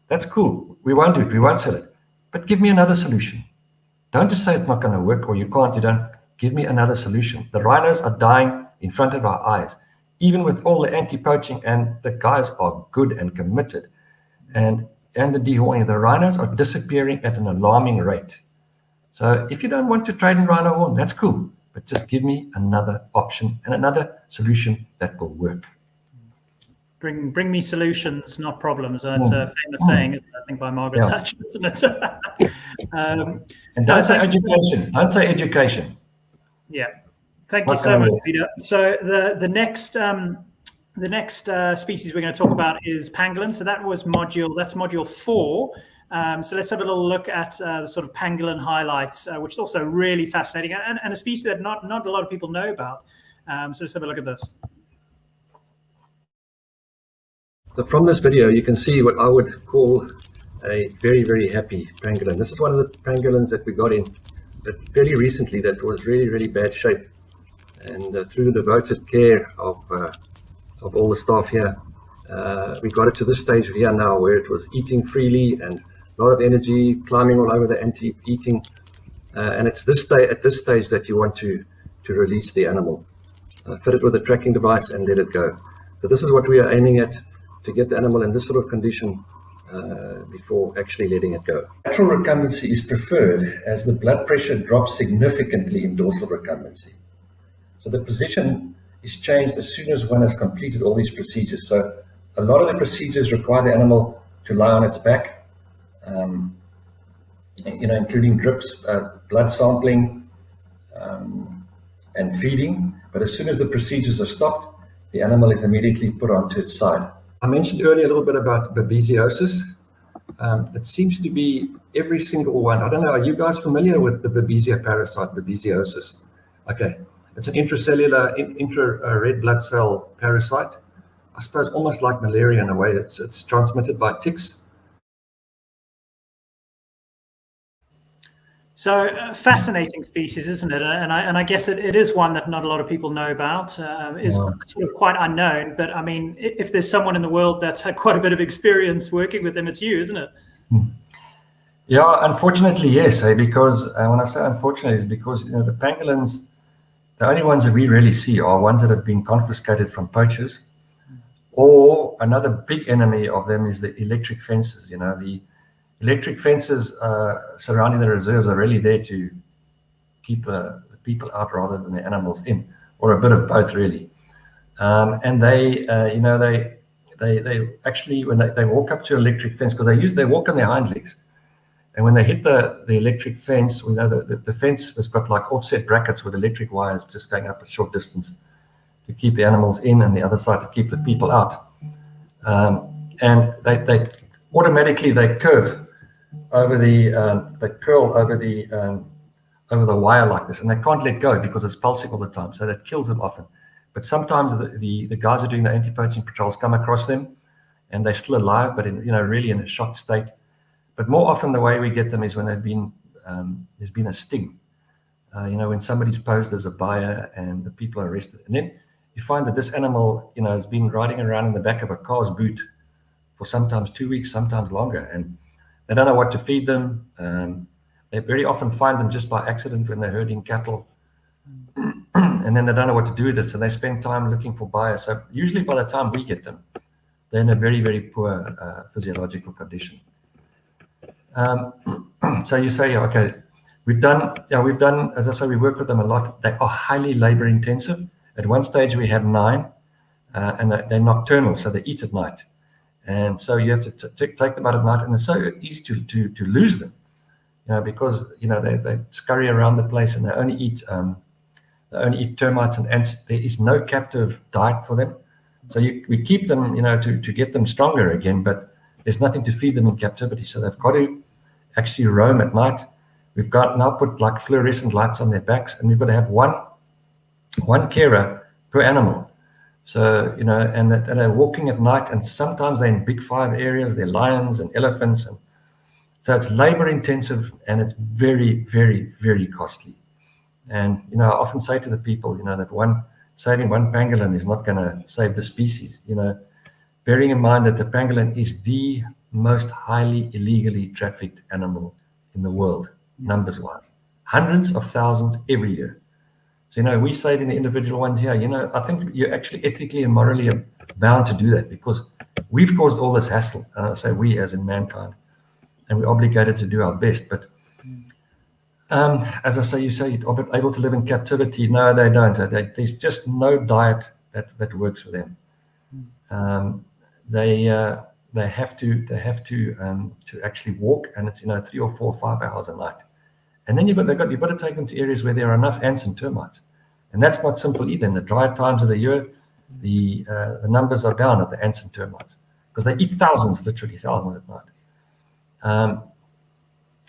that's cool. We won't do it. We won't sell it. But give me another solution. Don't just say it's not going to work or you can't. You don't. Give me another solution. The rhinos are dying in front of our eyes. Even with all the anti-poaching, and the guys are good and committed, and the dehorning, the rhinos are disappearing at an alarming rate. So if you don't want to trade in rhino horn, that's cool, but just give me another option and another solution that will work. Bring me solutions, not problems. That's a famous saying, isn't it? I think by Margaret Thatcher, isn't it? And don't say education. Don't say education. Yeah. Thank you so much, Peter. So the next species we're going to talk about is pangolin. So that's module 4. So let's have a little look at the sort of pangolin highlights, which is also really fascinating, and a species that not a lot of people know about. So let's have a look at this. So from this video, you can see what I would call a very, very happy pangolin. This is one of the pangolins that we got in fairly recently that was really, really bad shape. And through the devoted care of all the staff here, we got it to this stage here now where it was eating freely and a lot of energy, climbing all over the eating. And it's at this stage that you want to release the animal. Fit it with a tracking device and let it go. So this is what we are aiming at, to get the animal in this sort of condition before actually letting it go. Lateral recumbency is preferred as the blood pressure drops significantly in dorsal recumbency. So the position is changed as soon as one has completed all these procedures. So a lot of the procedures require the animal to lie on its back, including drips, blood sampling, and feeding. But as soon as the procedures are stopped, the animal is immediately put onto its side. I mentioned earlier a little bit about babesiosis. It seems to be every single one. I don't know, are you guys familiar with the babesia parasite, babesiosis? Okay, it's an intracellular, red blood cell parasite. I suppose almost like malaria in a way. It's transmitted by ticks. So fascinating species, isn't it? And I guess it is one that not a lot of people know about. Is sort of quite unknown. But I mean, if there's someone in the world that's had quite a bit of experience working with them, it's you, isn't it? Yeah, unfortunately, yes. Because when I say unfortunately, it's because the pangolins, the only ones that we really see are ones that have been confiscated from poachers, or another big enemy of them is the electric fences. The electric fences surrounding the reserves are really there to keep the people out rather than the animals in, or a bit of both, really. And they actually, when they walk up to an electric fence, because they walk on their hind legs, and when they hit the electric fence, we know that the fence has got like offset brackets with electric wires just going up a short distance to keep the animals in, and the other side to keep the people out. And they automatically curve over they curl over the wire like this, and they can't let go because it's pulsing all the time. So that kills them often. But sometimes the guys who are doing the anti-poaching patrols come across them, and they're still alive, but really in a shocked state. But more often the way we get them is when there's been a sting. When somebody's posed as a buyer and the people are arrested, and then you find that this animal, has been riding around in the back of a car's boot for sometimes 2 weeks, sometimes longer, and they don't know what to feed them. They very often find them just by accident when they're herding cattle, and then they don't know what to do with it, so they spend time looking for buyers. So usually by the time we get them, they're in a very, very poor physiological condition. So you say, okay, we've done, as I say, we work with them a lot. They are highly labor intensive. At one stage we had 9, and they're nocturnal, so they eat at night. And so you have to take them out at night, and it's so easy to lose them, because they scurry around the place, and they only eat termites and ants. There is no captive diet for them, so we keep them, to get them stronger again, but there's nothing to feed them in captivity, so they've got to actually roam at night. We've got now put like fluorescent lights on their backs, and we've got to have one carer per animal. So, and they're walking at night, and sometimes they're in big 5 areas, they're lions and elephants. And so it's labor intensive, and it's very, very, very costly. And, I often say to the people, that saving one pangolin is not going to save the species, bearing in mind that the pangolin is the most highly illegally trafficked animal in the world, numbers wise, hundreds of thousands every year. So, we saving the individual ones here, I think you're actually ethically and morally bound to do that, because we've caused all this hassle. I say we as in mankind, and we're obligated to do our best. But as I say, you say you're able to live in captivity. No, they don't. There's just no diet that works for them. They have to actually walk, and it's 3 or 4 or 5 hours a night. And then you've got to take them to areas where there are enough ants and termites, and that's not simple either. In the dry times of the year, the numbers are down of the ants and termites, because they eat literally thousands at night.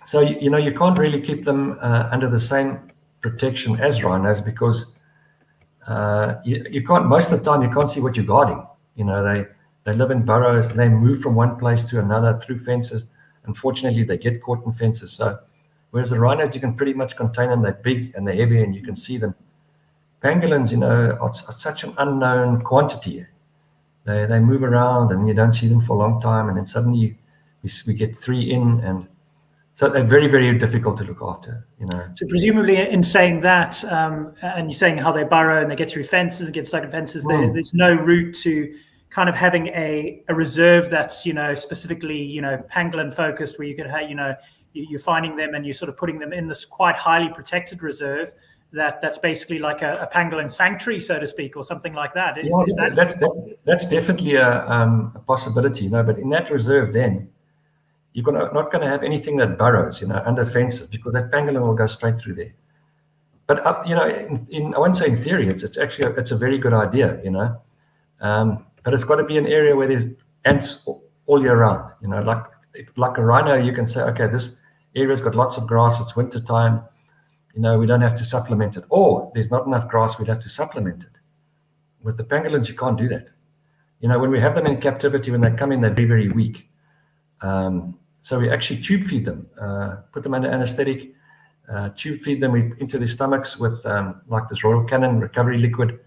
So you can't really keep them under the same protection as rhinos, because you can't, most of the time you can't see what you're guarding. They live in burrows, and they move from one place to another through fences. Unfortunately, they get caught in fences. So whereas the rhinos, you can pretty much contain them. They're big and they're heavy, and you can see them. Pangolins, are such an unknown quantity. They move around, and you don't see them for a long time, and then suddenly we get 3 in, and so they're very, very difficult to look after. So presumably, in saying that, and you're saying how they burrow and they get through fences and get stuck in fences, there's no route to kind of having a reserve that's specifically pangolin focused, where you could have you're finding them and you're sort of putting them in this quite highly protected reserve that's basically like a pangolin sanctuary, so to speak, or something like that. That's definitely a possibility, But in that reserve, then you're not going to have anything that burrows, under fences, because that pangolin will go straight through there. But I won't say in theory, it's actually a very good idea, but it's got to be an area where there's ants all year round, like a rhino. You can say, okay, this area's got lots of grass, it's winter time, we don't have to supplement it, or there's not enough grass, we'd have to supplement it. With the pangolins, you can't do that. When we have them in captivity, when they come in, they're very, very weak. So we actually tube feed them, put them under anesthetic, tube feed them into their stomachs with like this Royal Canin recovery liquid,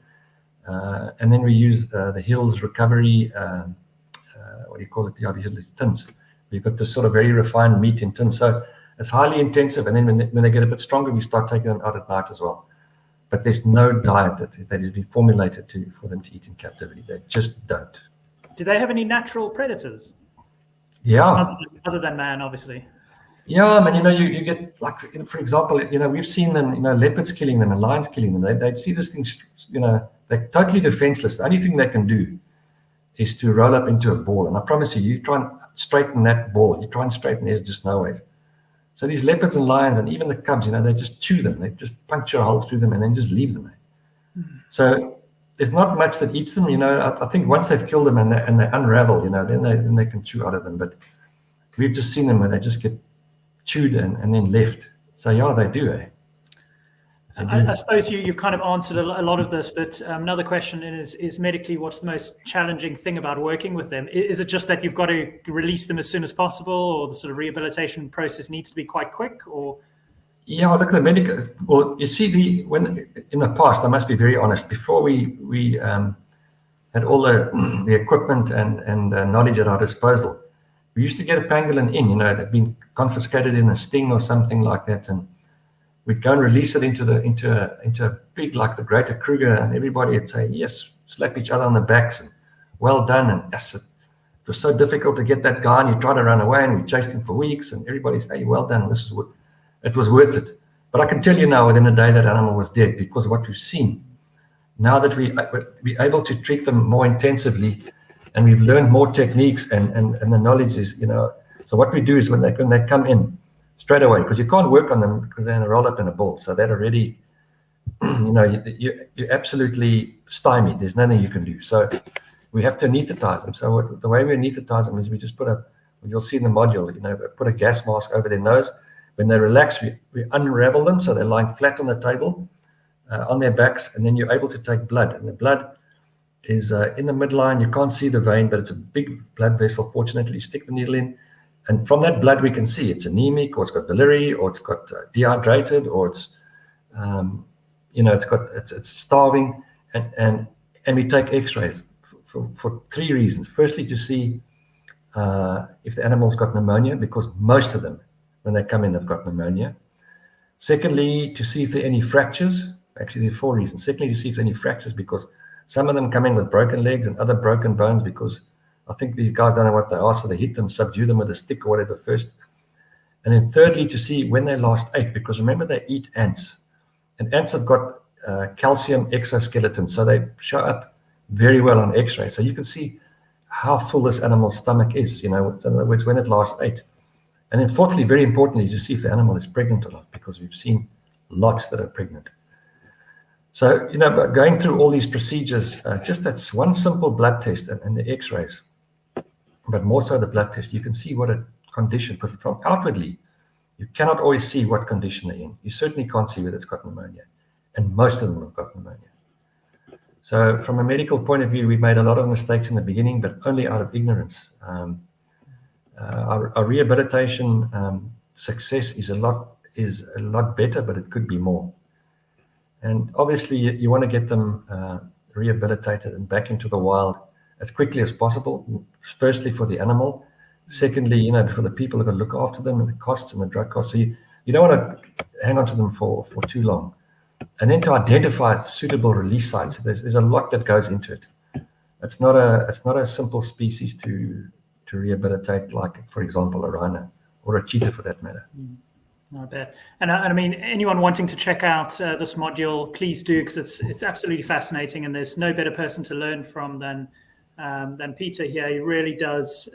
and then we use the Hills recovery, what do you call it? Yeah, these are the tins. We've got this sort of very refined meat in tins. So it's highly intensive, and then when they get a bit stronger, we start taking them out at night as well. But there's no diet that has been formulated for them to eat in captivity. They just don't. Do they have any natural predators? Yeah. Other than man, obviously. Yeah, man, you get, like, for example, we've seen them, leopards killing them and lions killing them. They'd see this thing, they're totally defenseless. The only thing they can do is to roll up into a ball. And I promise you try and straighten that ball. You try and straighten, there's just no way. So these leopards and lions, and even the cubs, they just chew them. They just puncture a hole through them and then just leave them. So there's not much that eats them. I think once they've killed them and they unravel, then they can chew out of them. But we've just seen them where they just get chewed and then left. So yeah, they do. I suppose you've kind of answered a lot of this, but another question is medically, what's the most challenging thing about working with them? Is it just that you've got to release them as soon as possible, or the sort of rehabilitation process needs to be quite quick? Or yeah, look, the medical. Well, you see, when in the past, I must be very honest. Before we had all the equipment and knowledge at our disposal, we used to get a pangolin in. It had been confiscated in a sting or something like that, and we'd go and release it into a pig like the Greater Kruger, and everybody would say yes, slap each other on the backs, and well done. And yes, it was so difficult to get that guy, and he tried to run away, and we chased him for weeks, and everybody said, hey, well done, it was worth it. But I can tell you now, within a day, that animal was dead because of what we've seen. Now that we're able to treat them more intensively, and we've learned more techniques, and the knowledge is, so what we do is when they come in, straight away, because you can't work on them because they're rolled up in a ball. So that already, you're absolutely stymied. There's nothing you can do. So we have to anesthetize them. So the way we anesthetize them is we just you'll see in the module, put a gas mask over their nose. When they relax, we unravel them so they're lying flat on the table, on their backs, and then you're able to take blood. And the blood is in the midline. You can't see the vein, but it's a big blood vessel. Fortunately, you stick the needle in. And from that blood, we can see it's anemic, or it's got biliary, or it's got dehydrated, or it's, it's starving. And we take X-rays for three reasons. Firstly, to see if the animal's got pneumonia, because most of them, when they come in, have got pneumonia. Secondly, to see if there are any fractures. Actually, there are four reasons. Secondly, to see if there are any fractures, because some of them come in with broken legs and other broken bones, because I think these guys don't know what they are, so they hit them, subdue them with a stick or whatever first. And then thirdly, to see when they last ate, because remember, they eat ants. And ants have got calcium exoskeleton, so they show up very well on X-ray. So you can see how full this animal's stomach is, in other words, when it last ate. And then fourthly, very importantly, to see if the animal is pregnant or not, because we've seen lots that are pregnant. So, going through all these procedures, just that's one simple blood test and the X-rays, but more so the blood test, you can see what a condition, because from outwardly, you cannot always see what condition they're in. You certainly can't see whether it's got pneumonia, and most of them have got pneumonia. So from a medical point of view, we made a lot of mistakes in the beginning, but only out of ignorance. Our rehabilitation success is a lot better, but it could be more. And obviously, you want to get them rehabilitated and back into the wild as quickly as possible. Firstly, for the animal. Secondly, for the people who are going to look after them, and the costs and the drug costs. So you don't want to hang on to them for too long. And then to identify suitable release sites. There's a lot that goes into it. It's not a simple species to rehabilitate, like, for example, a rhino or a cheetah for that matter. I bet. And I mean, anyone wanting to check out this module, please do, because it's absolutely fascinating, and there's no better person to learn from than Peter here. He really does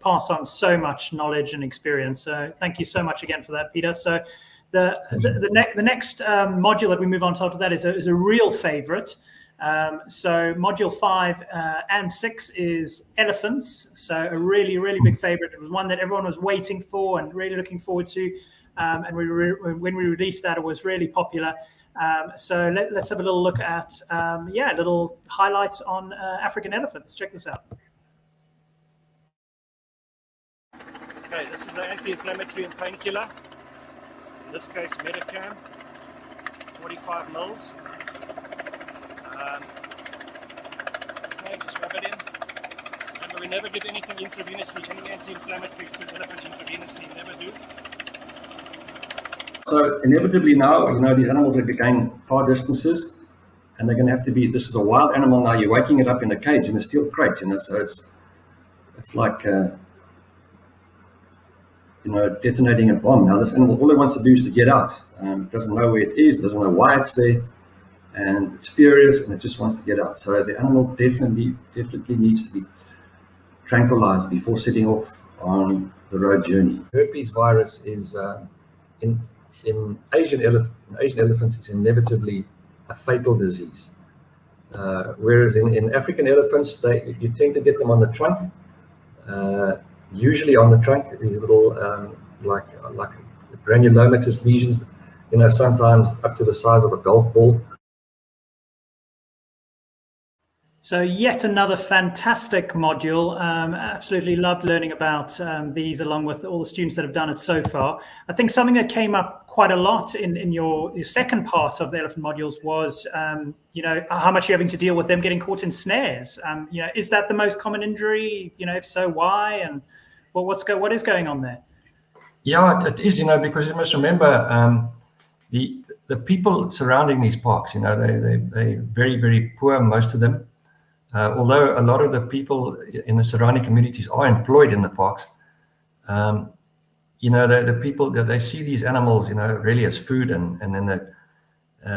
pass on so much knowledge and experience. So thank you so much again for that, Peter. So the next module that we move on to after that is a real favorite. So module 5 and 6 is elephants. So a really, really big favorite. It was one that everyone was waiting for and really looking forward to. And when we released that, it was really popular. So let's have a little look at, little highlights on African elephants. Check this out. Okay, this is the anti-inflammatory and painkiller. In this case, Medicam, 45 mils. Okay, just rub it in. Remember, we never give anything intravenously, any anti-inflammatories to an elephant intravenously, never do. So inevitably now, these animals are going far distances, and they're going to have to be, this is a wild animal now, you're waking it up in a cage, in a steel crate, so it's like, detonating a bomb. Now this animal, all it wants to do is to get out. It doesn't know where it is, doesn't know why it's there, and it's furious, and it just wants to get out. So the animal definitely needs to be tranquilized before setting off on the road journey. Herpes virus is, in Asian elephants, it's inevitably a fatal disease. Whereas in African elephants, you tend to get them on the trunk, usually on the trunk, these little like granulomatous lesions, sometimes up to the size of a golf ball. So yet another fantastic module. Absolutely loved learning about these along with all the students that have done it so far. I think something that came up quite a lot in your second part of the elephant modules was, how much you're having to deal with them getting caught in snares. Is that the most common injury? If so, why? And what is going on there? Yeah, it is, because you must remember the people surrounding these parks, they're very, very poor, most of them. Although a lot of the people in the surrounding communities are employed in the parks, the people that they see these animals, really as food, and then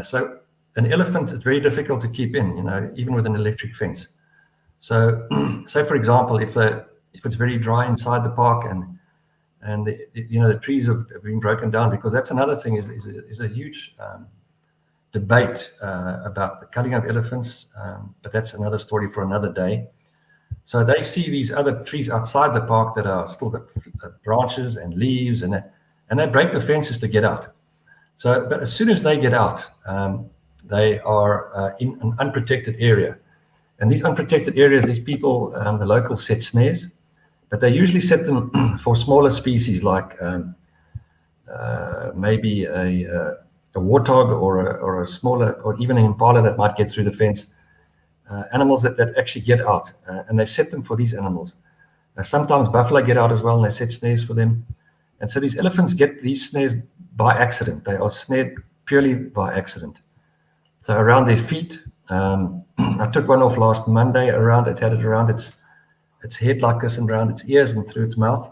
so an elephant is very difficult to keep in, even with an electric fence. So, say for example, if it's very dry inside the park and the trees have been broken down, because that's another thing is a huge debate about the cutting of elephants, but that's another story for another day. So they see these other trees outside the park that are still got branches and leaves, and they break the fences to get out. So, but as soon as they get out, they are in an unprotected area. And these unprotected areas, these people, the locals set snares, but they usually set them for smaller species like maybe a warthog or a smaller, or even an impala that might get through the fence, animals that actually get out, and they set them for these animals. Sometimes buffalo get out as well, and they set snares for them. And so these elephants get these snares by accident. They are snared purely by accident. So around their feet, I took one off last Monday. It had it around its head like this, and around its ears and through its mouth.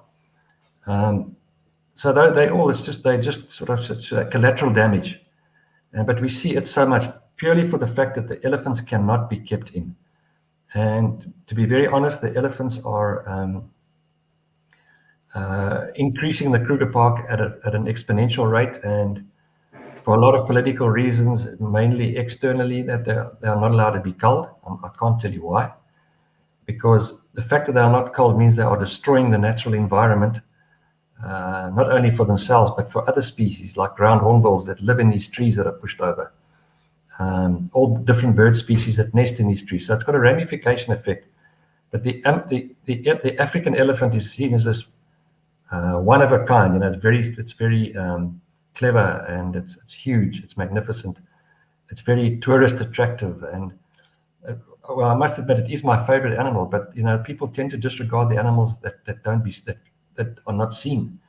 So they just sort of such collateral damage. But we see it so much purely for the fact that the elephants cannot be kept in. And to be very honest, the elephants are increasing the Kruger Park at an exponential rate, and for a lot of political reasons, mainly externally, that they are not allowed to be culled. I can't tell you why. Because the fact that they are not culled means they are destroying the natural environment, not only for themselves, but for other species like ground hornbills that live in these trees that are pushed over. All different bird species that nest in these trees. So it's got a ramification effect. But the African elephant is seen as this one of a kind. It's very clever, and it's huge. It's magnificent. It's very tourist attractive, and well, I must admit it is my favorite animal. But people tend to disregard the animals that are not seen,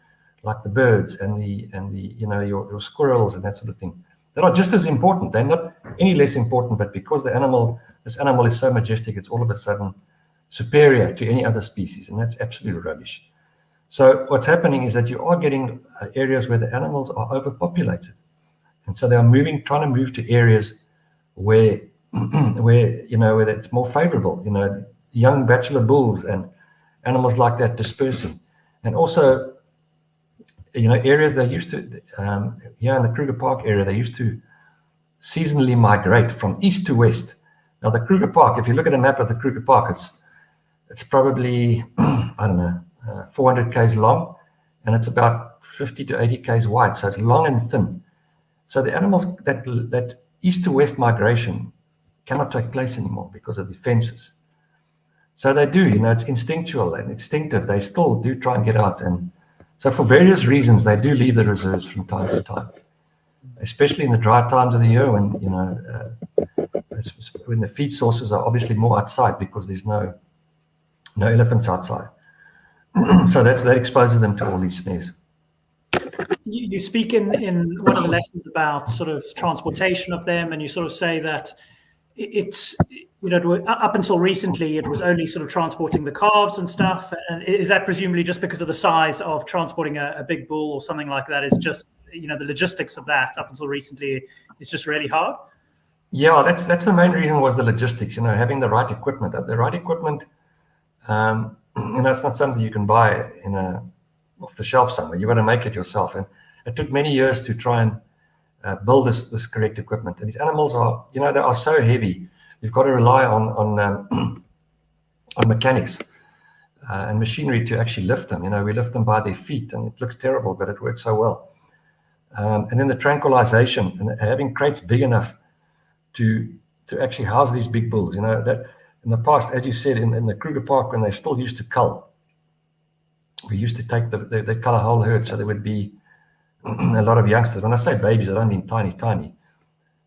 like the birds and your squirrels and that sort of thing. That are just as important. They're not any less important, but because this animal is so majestic, it's all of a sudden superior to any other species, and that's absolute rubbish. So what's happening is that you are getting areas where the animals are overpopulated, and so they are trying to move to areas where it's more favorable. Young bachelor bulls and animals like that dispersing, and also areas they used to here in the Kruger Park area, they used to seasonally migrate from east to west. Now the Kruger Park, if you look at a map of the Kruger Park, it's probably 400 k's long, and it's about 50 to 80 k's wide. So it's long and thin. So the animals that east to west migration cannot take place anymore because of the fences. So they do, it's instinctual and instinctive. They still do try and get out, and so for various reasons, they do leave the reserves from time to time, especially in the dry times of the year when, when the feed sources are obviously more outside because there's no elephants outside. So that exposes them to all these snares. You speak in one of the lessons about sort of transportation of them, and you sort of say that it's, up until recently, it was only sort of transporting the calves and stuff. And is that presumably just because of the size of transporting a big bull or something like that? Is just, the logistics of that up until recently is just really hard? Yeah, that's the main reason was the logistics, having the right equipment. The right equipment, it's not something you can buy off the shelf somewhere. You've got to make it yourself. And it took many years to try and build this correct equipment. And these animals are, they are so heavy. You've got to rely on mechanics and machinery to actually lift them. We lift them by their feet, and it looks terrible, but it works so well. And then the tranquilization, and having crates big enough to actually house these big bulls. That in the past, as you said, in the Kruger Park, when they still used to cull, we used to take they cull a whole herd, so there would be a lot of youngsters. When I say babies, I don't mean tiny,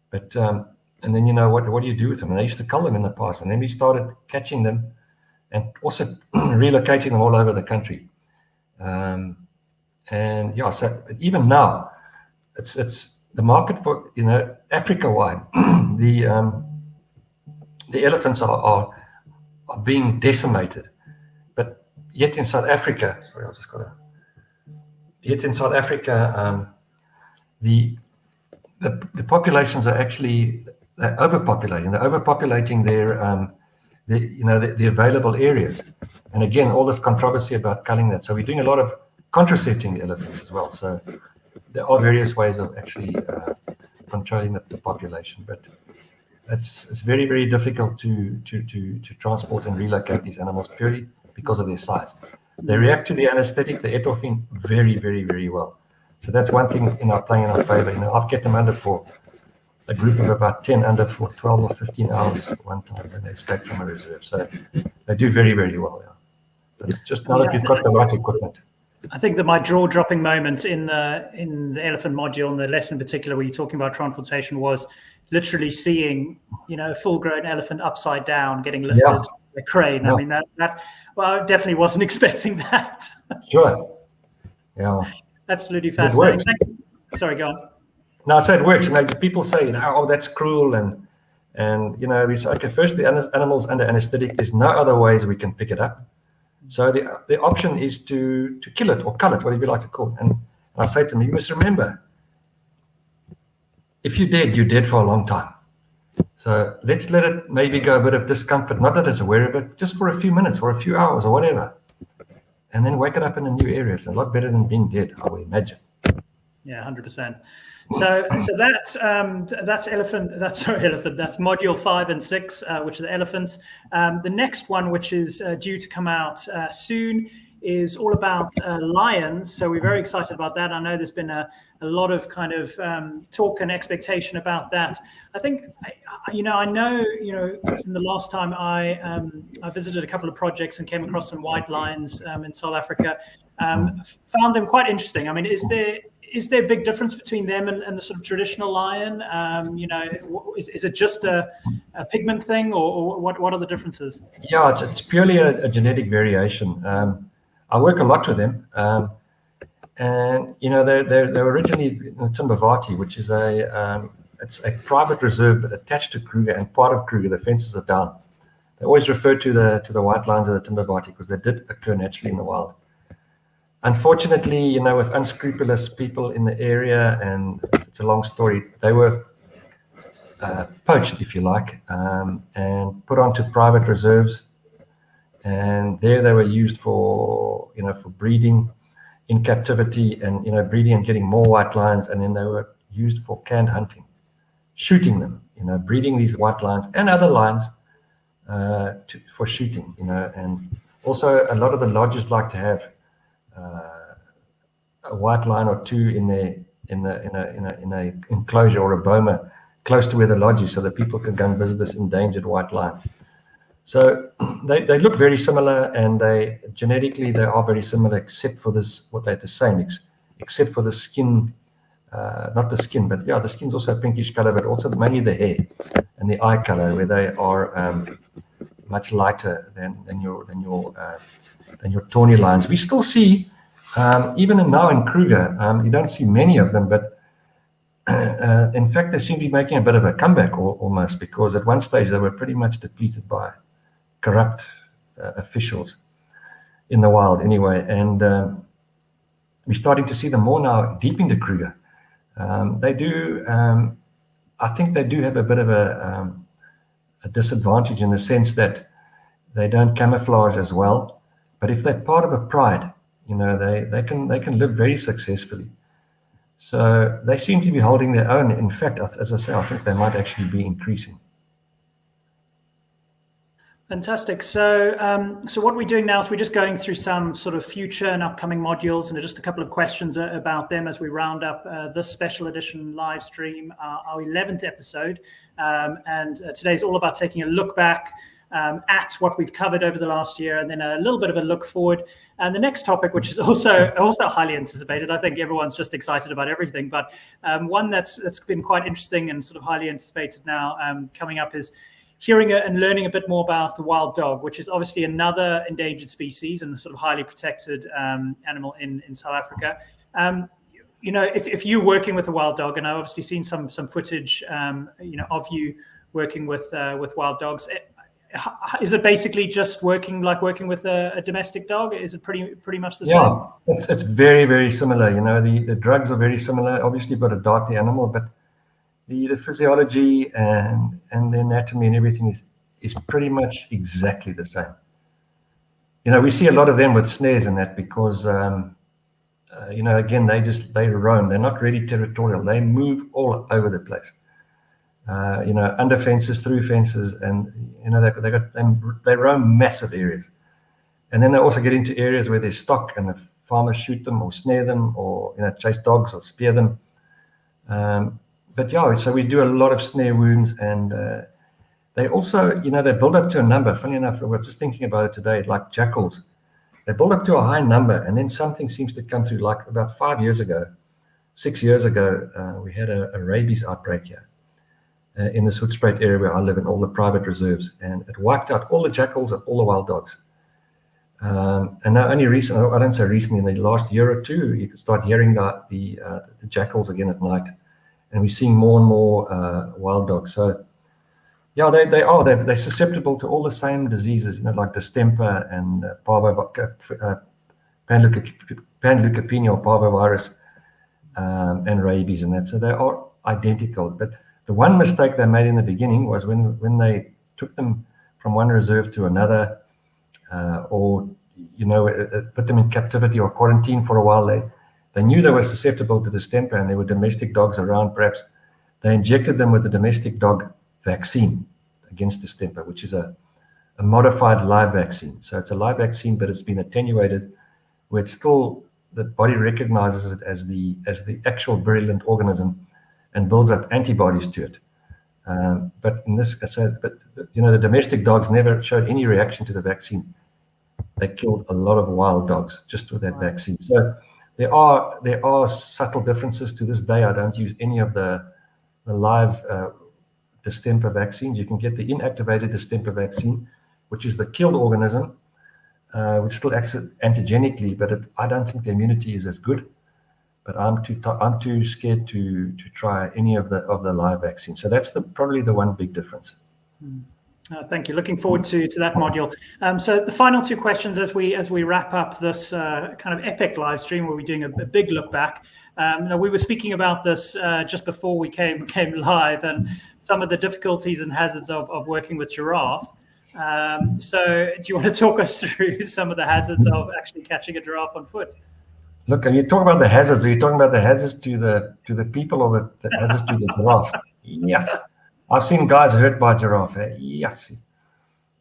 but and then what do you do with them? And they used to cull them in the past, and then we started catching them and also relocating them all over the country. And yeah, so even now, it's the market for Africa-wide. The elephants are being decimated, but yet in South Africa, the populations are actually overpopulating. They're overpopulating the available areas. And again, all this controversy about culling that. So we're doing a lot of contracepting the elephants as well. So there are various ways of actually controlling the population, but it's very, very difficult to transport and relocate these animals purely because of their size. They react to the anesthetic, the epinephrine, very, very, very well. So that's one thing playing in our favor. I've kept them under for a group of about 10 under for 12 or 15 hours one time when they escape from a reserve. So they do very, very well. Yeah. But it's just now that we've got the right equipment. I think that my jaw-dropping moment in the elephant module, and the lesson in particular where you're talking about transportation, was literally seeing, a full-grown elephant upside down getting lifted by a crane. Yeah. I mean, that I definitely wasn't expecting that. Sure. Yeah. Absolutely fascinating. Sorry, go on. No, so it works. People say, oh, that's cruel, and we say, okay, first the animal's under anesthetic. There's no other ways we can pick it up. So the option is to kill it or cull it, whatever you like to call it. And I say to them, you must remember, if you're dead for a long time. So let's let it maybe go a bit of discomfort, not that it's aware of it, just for a few minutes or a few hours or whatever. And then wake it up in a new area. It's a lot better than being dead, I would imagine. Yeah, 100%. So that's elephant. That's module 5 and 6, which are the elephants. The next one, which is due to come out soon, is all about lions. So we're very excited about that. I know there's been a lot of kind of talk and expectation about that. I think, I know, in the last time I visited a couple of projects and came across some white lions in South Africa, found them quite interesting. I mean, is there a big difference between them and the sort of traditional lion? Is it just a pigment thing, or what are the differences? Yeah, it's purely a genetic variation. I work a lot with them, and they're originally in Timbavati, which is it's a private reserve but attached to Kruger, and part of Kruger. The fences are down. They always refer to the white lions of the Timbavati because they did occur naturally in the wild. Unfortunately, with unscrupulous people in the area, and it's a long story, they were poached, if you like, and put onto private reserves. And there they were used for breeding in captivity, and breeding and getting more white lions. And then they were used for canned hunting, shooting them, breeding these white lions and other lions for shooting, And also a lot of the lodges like to have a white lion or two in a enclosure or a boma close to where the lodge is, so that people can go and visit this endangered white lion. So they look very similar, and genetically they are very similar, except for this, what they're the same, except for the skin, not the skin, but the skin's also a pinkish color, but also mainly the hair and the eye color, where they are much lighter than your tawny lions. We still see, even now in Kruger, you don't see many of them, but in fact, they seem to be making a bit of a comeback almost, because at one stage they were pretty much depleted by corrupt officials in the wild anyway. And we're starting to see them more now deep into Kruger. They do, I think they do have a bit of a disadvantage in the sense that they don't camouflage as well. But if they're part of a pride, they can live very successfully. So they seem to be holding their own. In fact, as I say, I think they might actually be increasing. Fantastic. So what we're doing now is we're just going through some sort of future and upcoming modules, and just a couple of questions about them as we round up this special edition live stream, our 11th episode. And today's all about taking a look back at what we've covered over the last year, and then a little bit of a look forward. And the next topic, which is also highly anticipated, I think everyone's just excited about everything, but one that's been quite interesting and sort of highly anticipated now coming up is hearing and learning a bit more about the wild dog, which is obviously another endangered species and a sort of highly protected animal in South Africa. You know, if you're working with a wild dog, and I've obviously seen some footage, you know, of you working with wild dogs, is it basically just working with a domestic dog? Is it pretty much the same? Yeah, it's very, very similar. You know, the drugs are very similar. Obviously, you've got to dart the animal, but the physiology and the anatomy and everything is pretty much exactly the same. You know, we see a lot of them with snares and that because, you know, again, they roam. They're not really territorial. They move all over the place. You know, under fences, through fences, and you know they roam massive areas. And then they also get into areas where there's stock, and the farmers shoot them or snare them, or you know, chase dogs or spear them. But yeah, so we do a lot of snare wounds, and they also, you know, they build up to a number. Funny enough, we're just thinking about it today, like jackals. They build up to a high number, and then something seems to come through. Like about 6 years ago, we had a rabies outbreak here in the Hoedspruit area where I live, in all the private reserves, and it wiped out all the jackals and all the wild dogs. And now only recently, I don't say recently, in the last year or two, you could start hearing the jackals again at night. And we're seeing more and more wild dogs. So, yeah, they're susceptible to all the same diseases, you know, like distemper and panleukopenia or parvovirus and rabies and that. So they are identical. But the one mistake they made in the beginning was when they took them from one reserve to another, or you know, put them in captivity or quarantine for a while. They knew they were susceptible to distemper, and there were domestic dogs around. Perhaps they injected them with a domestic dog vaccine against distemper, which is a modified live vaccine. So it's a live vaccine, but it's been attenuated, where it's still, the body recognizes it as the actual virulent organism and builds up antibodies to it. But in this, but you know, the domestic dogs never showed any reaction to the vaccine. They killed a lot of wild dogs just with that vaccine. So there are subtle differences to this day. I don't use any of the live distemper vaccines. You can get the inactivated distemper vaccine, which is the killed organism, which still acts antigenically, but I don't think the immunity is as good. But I'm too scared to try any of the live vaccines. So that's probably the one big difference. Thank you. Looking forward to that module. So the final two questions as we wrap up this kind of epic live stream, where we're doing a big look back. Now, we were speaking about this just before we came live, and some of the difficulties and hazards of working with giraffe. So do you want to talk us through some of the hazards of actually catching a giraffe on foot? Look, and you talk about the hazards. Are you talking about the hazards to the people, or the hazards to the giraffe? Yes. I've seen guys hurt by giraffe. Yes.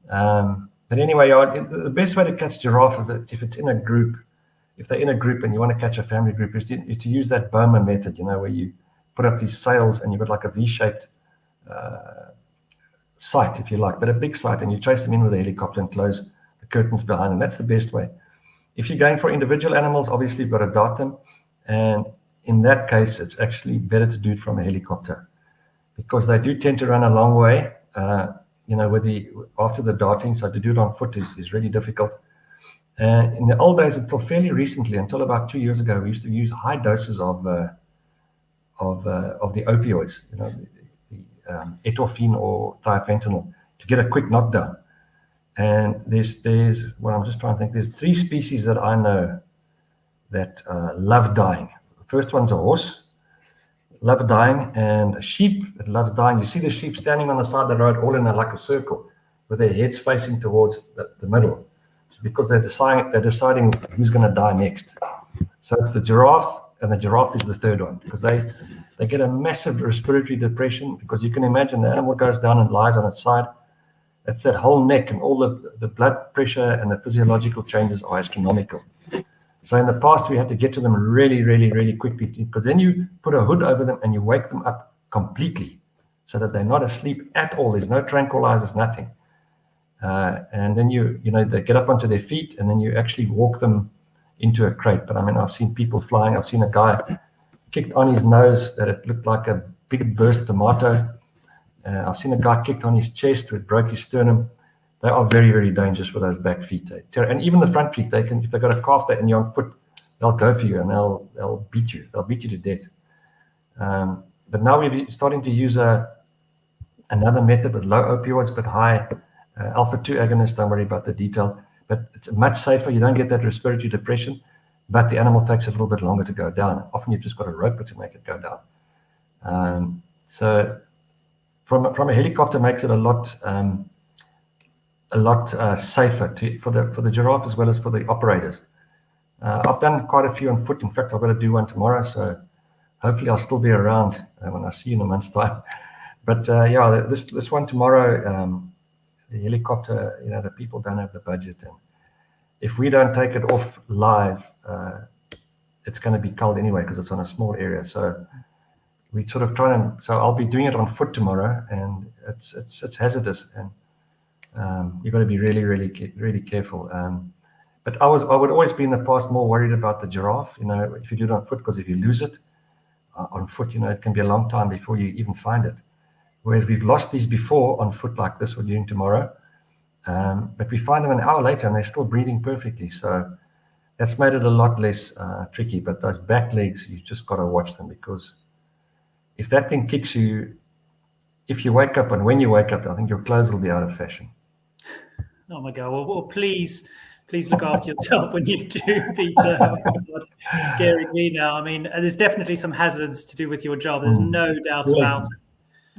But anyway, the best way to catch giraffe, if it's in a group, if they're in a group and you want to catch a family group, is to use that Bowman method, you know, where you put up these sails and you've got like a V-shaped sight, if you like, but a big sight, and you chase them in with a helicopter and close the curtains behind them. That's the best way. If you're going for individual animals, obviously you've got to dart them. And in that case, it's actually better to do it from a helicopter, because they do tend to run a long way, you know, after the darting. So to do it on foot is really difficult. In the old days, until fairly recently, until about 2 years ago, we used to use high doses of the opioids, you know, the etorphine or thiofentanil, to get a quick knockdown. And there's well, I'm just trying to think. There's 3 species that I know that love dying. The first one's a horse, love dying, and a sheep that loves dying. You see the sheep standing on the side of the road, all in like a circle, with their heads facing towards the middle. It's because they're deciding who's going to die next. So it's the giraffe, and the giraffe is the third one, because they get a massive respiratory depression, because you can imagine the animal goes down and lies on its side, It's that whole neck, and all the blood pressure and the physiological changes are astronomical. So in the past, we had to get to them really, really, really quickly, because then you put a hood over them and you wake them up completely so that they're not asleep at all. There's no tranquilizers, nothing. And then they get up onto their feet, and then you actually walk them into a crate. But I mean, I've seen people flying. I've seen a guy kicked on his nose that it looked like a big burst tomato. I've seen a guy kicked on his chest where it broke his sternum. They are very, very dangerous with those back feet. And even the front feet, if they've got a calf and you're on foot, they'll go for you and they'll beat you. They'll beat you to death. But now we're starting to use another method with low opioids but high alpha-2 agonists. Don't worry about the detail. But it's much safer. You don't get that respiratory depression, but the animal takes a little bit longer to go down. Often you've just got a rope to make it go down. So from a helicopter makes it a lot safer for the giraffe as well as for the operators. I've done quite a few on foot. In fact, I've got to do one tomorrow, so hopefully I'll still be around when I see you in a month's time. But yeah, this one tomorrow, the helicopter, the people don't have the budget, and if we don't take it off live, it's going to be culled anyway because it's on a small area. So we sort of so I'll be doing it on foot tomorrow, and it's hazardous, and you've got to be really, really, really careful. But I would always be in the past more worried about the giraffe, if you do it on foot, because if you lose it on foot, it can be a long time before you even find it. Whereas we've lost these before on foot like this we're doing tomorrow, but we find them an hour later and they're still breathing perfectly. So that's made it a lot less tricky. But those back legs, you just got to watch them, because if that thing kicks you, if you wake up and when you wake up, I think your clothes will be out of fashion. Oh my God! Well, please look after yourself when you do, Peter. Oh scaring me now. I mean, there's definitely some hazards to do with your job. There's no doubt about it.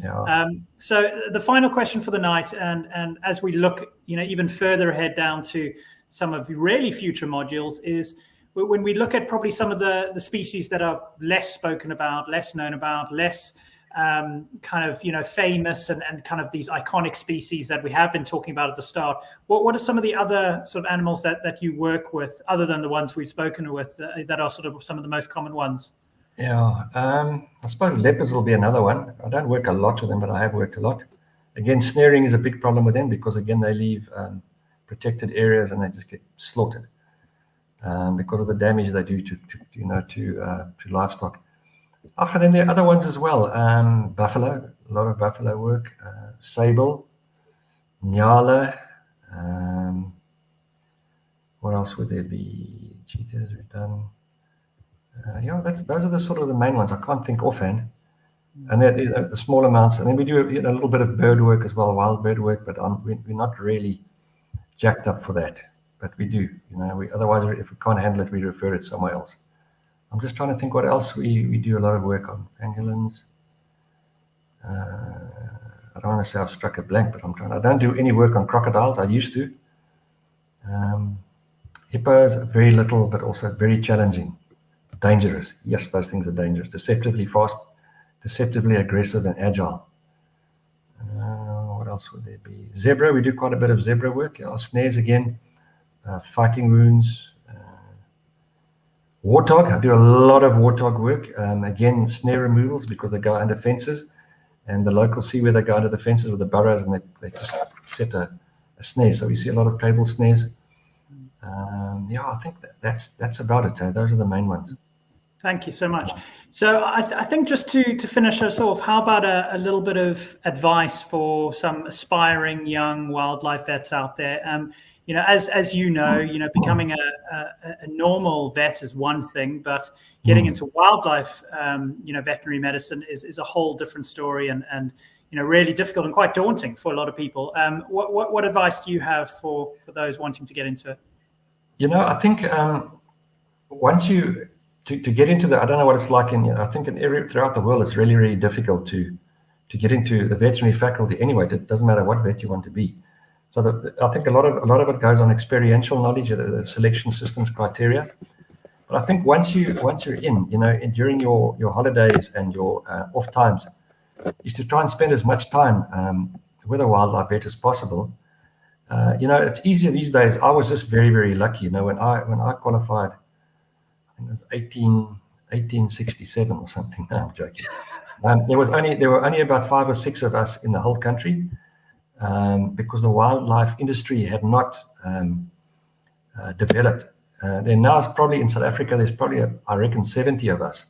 Yeah. So the final question for the night, and as we look, even further ahead down to some of the really future modules, is when we look at probably some of the species that are less spoken about, less known about, less famous and kind of these iconic species that we have been talking about at the start. What are some of the other sort of animals that you work with, other than the ones we've spoken with, that are sort of some of the most common ones? Yeah, I suppose leopards will be another one. I don't work a lot with them, but I have worked a lot. Again, snaring is a big problem with them, because again they leave protected areas and they just get slaughtered because of the damage they do to livestock. And then there are other ones as well. Buffalo, a lot of buffalo work. Sable, Nyala. What else would there be? Cheetahs we've done. Those are the sort of the main ones. I can't think offhand. And they're the small amounts. And then we do a little bit of bird work as well, wild bird work, but we're not really jacked up for that. But we do. Otherwise, if we can't handle it, we refer it somewhere else. I'm just trying to think what else we do a lot of work on. Pangolins. I don't want to say I've struck a blank, but I don't do any work on crocodiles. I used to. Hippos, very little, but also very challenging. Dangerous. Yes, those things are dangerous. Deceptively fast, deceptively aggressive and agile. What else would there be? Zebra, we do quite a bit of zebra work. Snares again, fighting wounds. Warthog, I do a lot of warthog work. Again, snare removals, because they go under fences, and the locals see where they go under the fences with the burrows, and they just set a snare. So we see a lot of cable snares. I think that's about it. Those are the main ones. Thank you so much. So I think just to finish us off, how about a little bit of advice for some aspiring young wildlife vets out there? As you know, becoming a normal vet is one thing, but getting into wildlife, veterinary medicine is a whole different story, and really difficult and quite daunting for a lot of people. What advice do you have for those wanting to get into it? I think once you to get into I don't know what it's like I think throughout the world, it's really, really difficult to get into the veterinary faculty anyway. It doesn't matter what vet you want to be. So I think a lot of it goes on experiential knowledge, the selection systems criteria. But I think once you're in, during your holidays and your off times, is to try and spend as much time with a wildlife vet as possible. You know, it's easier these days. I was just very, very lucky. You know, when I qualified, I think it was 1867 or something. No, I'm joking. There were only about 5 or 6 of us in the whole country, because the wildlife industry had not developed. There now is probably in South Africa, there's probably, I reckon, 70 of us,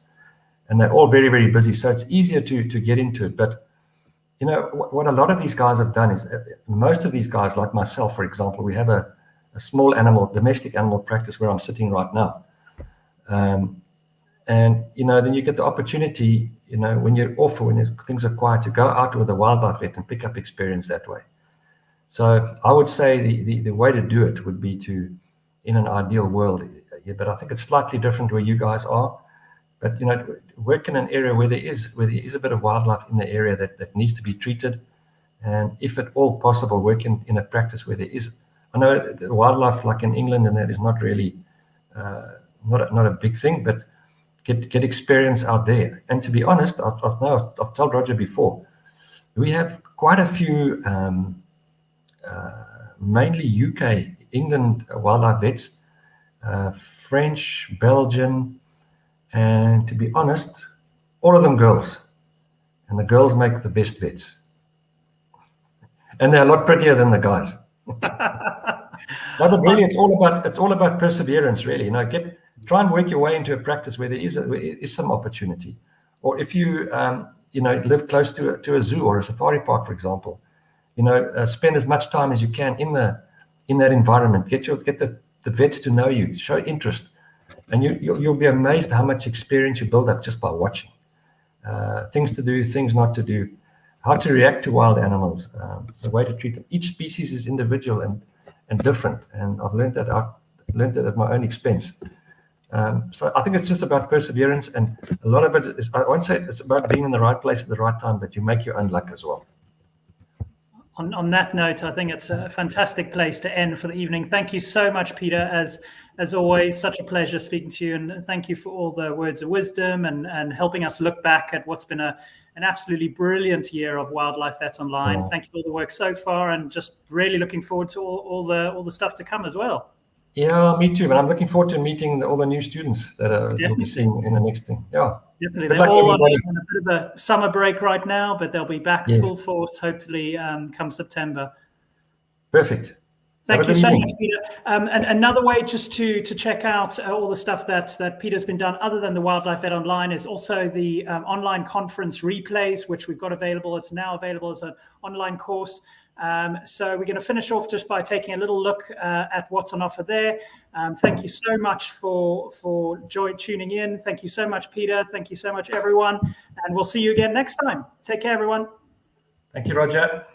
and they're all very, very busy. So it's easier to get into it. But you know, what a lot of these guys have done is, most of these guys, like myself, for example, we have a small domestic animal practice where I'm sitting right now. And, you know, then you get the opportunity, you know, when you're off or when things are quiet, to go out with a wildlife vet and pick up experience that way. So I would say the way to do it would be to, in an ideal world, but I think it's slightly different where you guys are. But, you know, work in an area where there is a bit of wildlife in the area that needs to be treated. And if at all possible, work in a practice where there is, I know the wildlife like in England, and that is not really, not a big thing, but get experience out there. And to be honest, I've told Roger before, we have quite a few, mainly UK, England wildlife vets, French, Belgian, and to be honest, all of them girls. And the girls make the best vets. And they're a lot prettier than the guys. No, but really, it's all about perseverance, really. You know, try and work your way into a practice where there is some opportunity. Or if you you know, live close to a zoo or a safari park, for example, you know, spend as much time as you can in that environment. Get the vets to know you, show interest. And you'll be amazed how much experience you build up just by watching. Things to do, things not to do, how to react to wild animals, the way to treat them. Each species is individual and different, and I've learned that at my own expense. So I think it's just about perseverance, and a lot of it is, I won't say it's about being in the right place at the right time, but you make your own luck as well. On that note, I think it's a fantastic place to end for the evening. Thank you so much, Peter. As always, such a pleasure speaking to you, and thank you for all the words of wisdom and helping us look back at what's been an absolutely brilliant year of Wildlife Vet Online. Thank you for all the work so far, and just really looking forward to all the stuff to come as well. Yeah, me too. But I'm looking forward to meeting all the new students that we'll be seeing in the next thing. Yeah, definitely. They're all on a bit of a summer break right now, but they'll be back full force hopefully come September. Perfect. Thank you so much, Peter. And another way just to check out all the stuff that Peter's been done other than the Wildlife Vet Online is also the online conference replays, which we've got available. It's now available as an online course. So we're going to finish off just by taking a little look at what's on offer there. Thank you so much for tuning in. Thank you so much, Peter. Thank you so much, everyone. And we'll see you again next time. Take care, everyone. Thank you, Roger.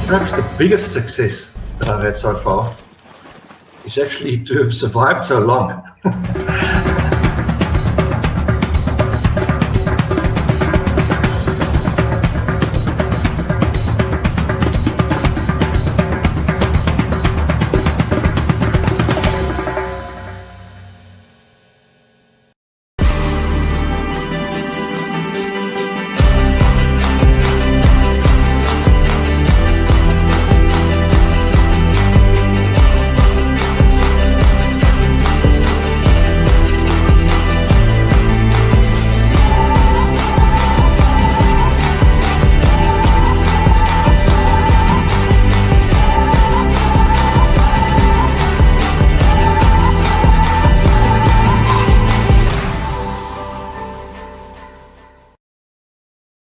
Perhaps the biggest success that I've had so far is actually to have survived so long.